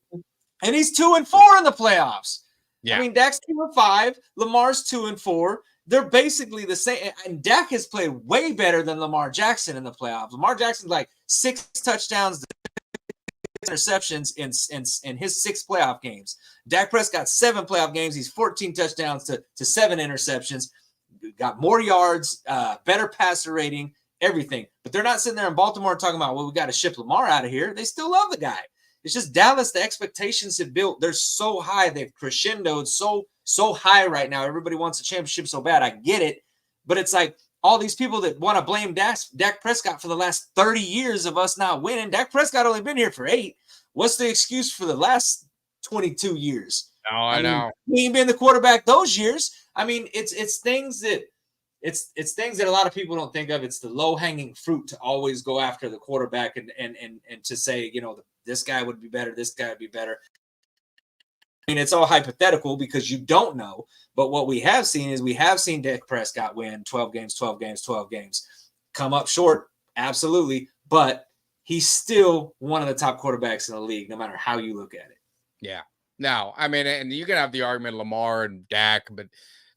and he's 2-4 in the playoffs. Yeah. Dak's 2-5, Lamar's 2-4. They're basically the same, and Dak has played way better than Lamar Jackson in the playoffs. Lamar Jackson's like 6 touchdowns, interceptions in his 6 playoff games. Dak Prescott 7 playoff games. He's 14 touchdowns to 7 interceptions. Got more yards, better passer rating. Everything. But they're not sitting there in Baltimore talking about, well, we got to ship Lamar out of here. They still love the guy. It's just Dallas, the expectations have built. They're so high. They've crescendoed so high right now. Everybody wants a championship so bad. I get it. But it's like all these people that want to blame Dak Prescott for the last 30 years of us not winning. Dak Prescott only been here for 8. What's the excuse for the last 22 years? No, I know. He ain't been the quarterback those years. It's things that It's things that a lot of people don't think of. It's the low-hanging fruit to always go after the quarterback and to say, this guy would be better, this guy would be better. It's all hypothetical because you don't know. But what we have seen is Dak Prescott win 12 games. Come up short, absolutely. But he's still one of the top quarterbacks in the league, no matter how you look at it. Yeah. Now, and you can have the argument Lamar and Dak, but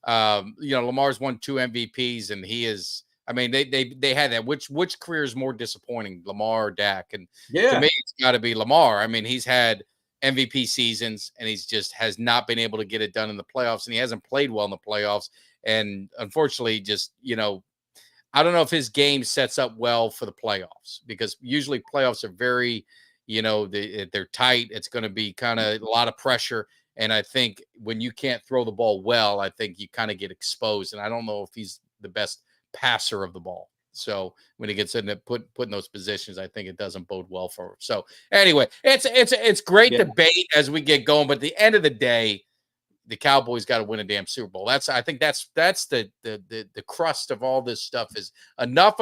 Lamar's won 2 MVPs, and he is. I mean, they had that. Which career is more disappointing, Lamar or Dak? And to me, it's got to be Lamar. I mean, he's had MVP seasons, and he's just has not been able to get it done in the playoffs, and he hasn't played well in the playoffs. And unfortunately, just I don't know if his game sets up well for the playoffs, because usually playoffs are very, they're tight. It's going to be kind of a lot of pressure. And I think when you can't throw the ball well, I think you kind of get exposed. And I don't know if he's the best passer of the ball. So when he gets in put in those positions, I think it doesn't bode well for him. So anyway, it's great debate as we get going. But at the end of the day, the Cowboys got to win a damn Super Bowl. I think that's the crust of all this stuff. Is enough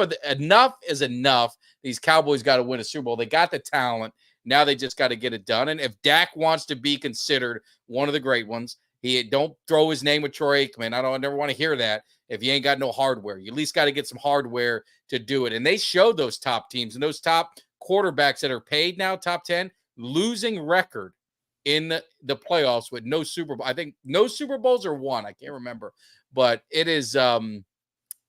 is enough. These Cowboys got to win a Super Bowl. They got the talent. Now they just got to get it done. And if Dak wants to be considered one of the great ones, he don't throw his name with Troy Aikman. I never want to hear that. If you ain't got no hardware, you at least got to get some hardware to do it. And they showed those top teams and those top quarterbacks that are paid now, top 10, losing record in the playoffs with no Super Bowl. I think no Super Bowls or one. I can't remember. But it is so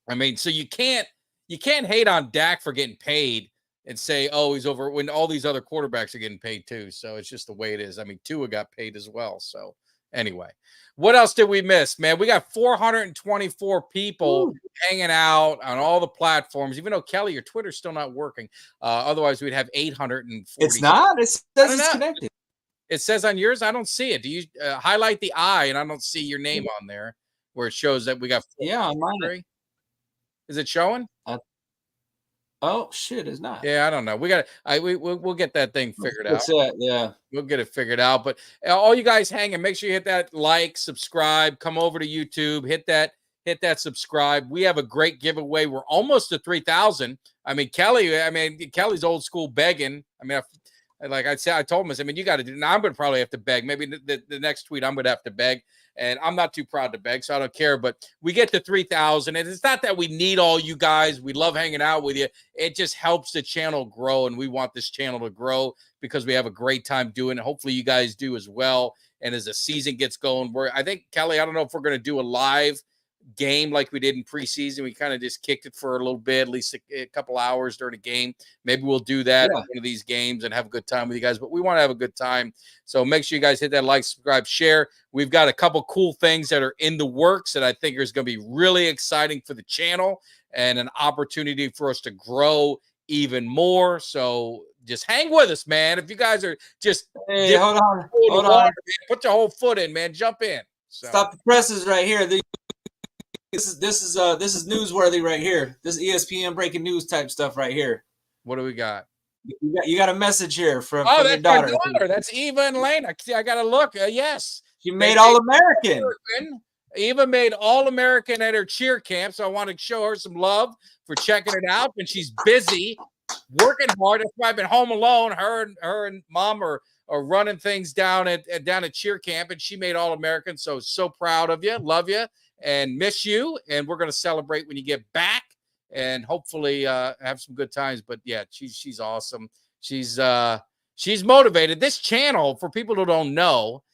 you can't hate on Dak for getting paid and say, oh, he's over, when all these other quarterbacks are getting paid too. So it's just the way it is. I mean, Tua got paid as well. So anyway, what else did we miss, man? We got 424 people hanging out on all the platforms, even though, Kelly, your Twitter's still not working. Otherwise, we'd have 840. It's not? It says it's connected. It says on yours, I don't see it. Do you highlight the I, and I don't see your name on there where it shows that we got 4? Yeah, on mine. Is it showing? Oh shit, it's not. Yeah, I don't know. We'll get that thing figured out. That's it. Yeah, we'll get it figured out. But all you guys hanging, make sure you hit that like, subscribe, come over to YouTube, hit that subscribe. We have a great giveaway. We're almost to 3,000. I mean, Kelly's old school begging. I mean, like I said, I told him, I mean, you got to do. Now I'm going to probably have to beg. Maybe the next tweet I'm going to have to beg. And I'm not too proud to beg, so I don't care. But we get to 3,000. And it's not that we need all you guys. We love hanging out with you. It just helps the channel grow. And we want this channel to grow because we have a great time doing it. Hopefully you guys do as well. And as the season gets going, I think, Kelly, I don't know if we're going to do a live game like we did in preseason. We kind of just kicked it for a little bit, at least a couple hours during a game. Maybe we'll do that in one of these games and have a good time with you guys, but we want to have a good time. So make sure you guys hit that like, subscribe, share. We've got a couple cool things that are in the works that I think is going to be really exciting for the channel and an opportunity for us to grow even more. So just hang with us, man. If you guys are just hold on. Put your whole foot in, man. Jump in. So. Stop the presses right here. This is newsworthy right here. This ESPN breaking news type stuff right here. What do we got? You got a message here from that's your daughter. My daughter. That's Eva and Lena. I got to look. Yes. She made All-American. Eva made All-American at her cheer camp, so I want to show her some love for checking it out. And she's busy, working hard. That's why I've been home alone. Her and Mom are running things down at cheer camp, and she made All-American. So proud of you. Love you. And miss you, and we're going to celebrate when you get back, and hopefully have some good times. But yeah, she's awesome. She's motivated. This channel, for people who don't know,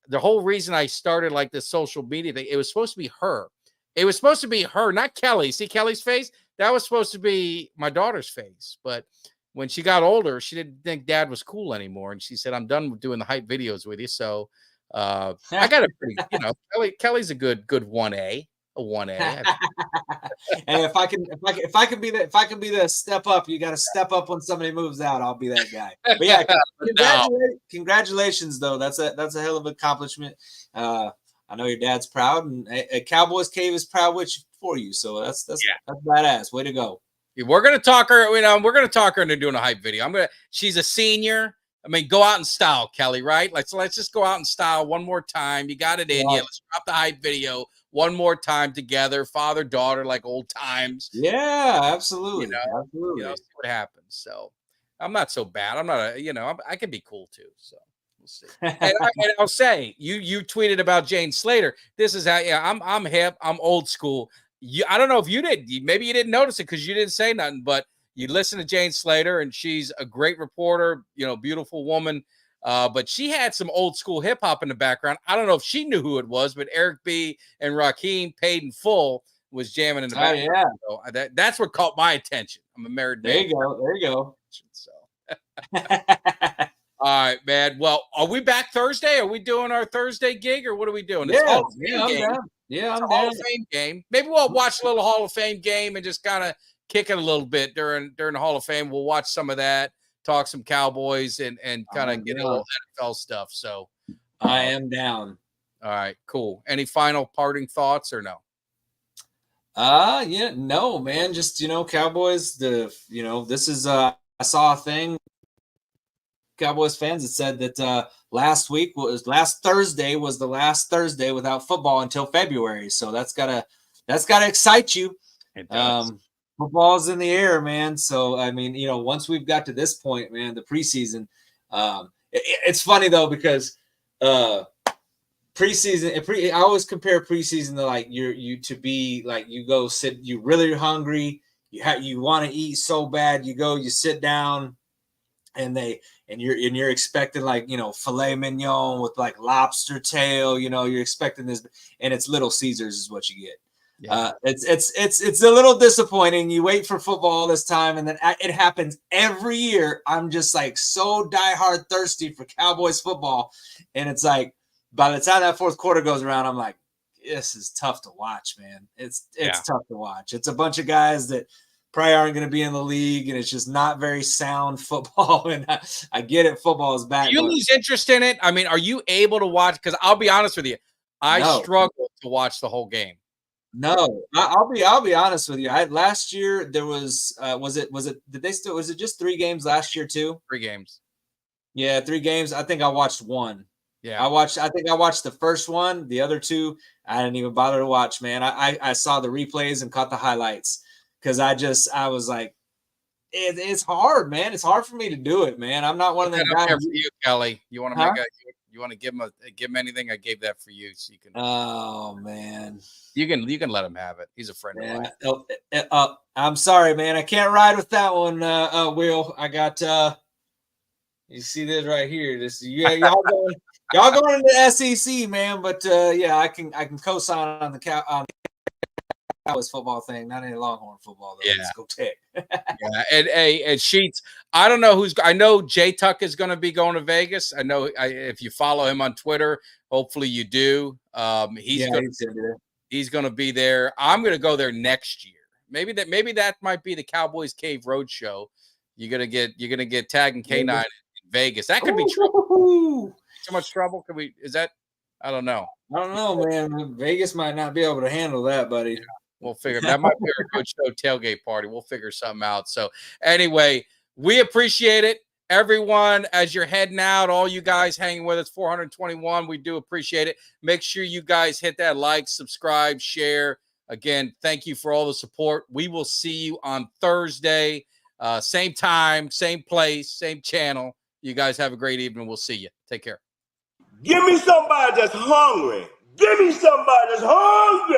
the whole reason I started like this social media thing, it was supposed to be her. It was supposed to be her, not Kelly. See Kelly's face? That was supposed to be my daughter's face. But when she got older, she didn't think Dad was cool anymore, and she said, "I'm done with doing the hype videos with you." So. I got a pretty, Kelly's a good 1A, a 1A. And if I can be the step up, you got to step up when somebody moves out. I'll be that guy. But yeah, congratulations though. That's a hell of an accomplishment. I know your dad's proud, and a Cowboys Cave is proud for you. So that's badass. Way to go. We're gonna talk her. We're gonna talk her into doing a hype video. She's a senior. I mean, go out in style, Kelly, right? Let's just go out in style one more time. You got it in you. Let's drop the hype video one more time together, father, daughter, like old times. Yeah, absolutely. Absolutely. See what happens. So I'm not so bad. I'm not I can be cool too. So we'll see. and I'll say, you tweeted about Jane Slater. This is how I'm hip. I'm old school. I don't know if you did. Maybe you didn't notice it because you didn't say nothing, but you listen to Jane Slater, and she's a great reporter, beautiful woman. But she had some old school hip hop in the background. I don't know if she knew who it was, but Eric B. and Raheem, Paid in Full, was jamming in the background. Yeah. So that's what caught my attention. I'm a married man. There you go. There you go. So. All right, man. Well, are we back Thursday? Are we doing our Thursday gig, or what are we doing? Yeah, I'm down. Yeah, I'm down. Hall of Fame game. Maybe we'll watch a little Hall of Fame game and just kind of kick it a little bit during the Hall of Fame. We'll watch some of that, talk some Cowboys, and kind of get a little NFL stuff. So I am down. All right, cool. Any final parting thoughts or no? Yeah, no, man. Just Cowboys. This is I saw a thing. Cowboys fans that said that last Thursday was the last Thursday without football until February. So that's gotta excite you. It does. Football's in the air, man. So I mean, once we've got to this point, man, the preseason. It's funny though because preseason. I always compare preseason to like you go sit. You really hungry. You want to eat so bad. You sit down, and you're expecting like filet mignon with like lobster tail. You're expecting this, and it's Little Caesars is what you get. Yeah. It's a little disappointing. You wait for football all this time, and then it happens every year. I'm just like so diehard thirsty for Cowboys football, and it's like by the time that fourth quarter goes around, I'm like, this is tough to watch, man. It's tough to watch. It's a bunch of guys that probably aren't going to be in the league, and it's just not very sound football. And I get it, football is back. Do you lose interest in it? I mean, are you able to watch? Because I'll be honest with you, I struggled to watch the whole game. No, I'll be honest with you. Last year there was was it just 3 games last year too? 3 games. Yeah, 3 games. I think I watched 1. Yeah, I think I watched the first one. The other 2, I didn't even bother to watch, man. I saw the replays and caught the highlights because I was like, it's hard, man. It's hard for me to do it, man. I'm not one of them guys. For you, Kelly. You want to you want to give him anything? I gave that for you, so you can. Oh man, you can let him have it. He's a friend of mine. I'm sorry, man. I can't ride with that one, Will. I got. You see this right here? Y'all going into the SEC, man. But yeah, I can co-sign on the Cowboys football thing, not any Longhorn football though. Yeah. Let's go Tech. Yeah, and Sheets. I don't know I know Jay Tuck is going to be going to Vegas. I know if you follow him on Twitter, hopefully you do. He's going to be there. I'm going to go there next year. Maybe that might be the Cowboys Cave Roadshow. You're gonna get Tag and K9 in Vegas. That could be trouble. So much trouble. Is that? I don't know. I don't know, man. Vegas might not be able to handle that, buddy. Yeah. We'll figure that might be a good show tailgate party. We'll figure something out. So anyway, we appreciate it. Everyone, as you're heading out, all you guys hanging with us, 421, we do appreciate it. Make sure you guys hit that like, subscribe, share. Again, thank you for all the support. We will see you on Thursday. Same time, same place, same channel. You guys have a great evening. We'll see you. Take care. Give me somebody that's hungry. Give me somebody that's hungry.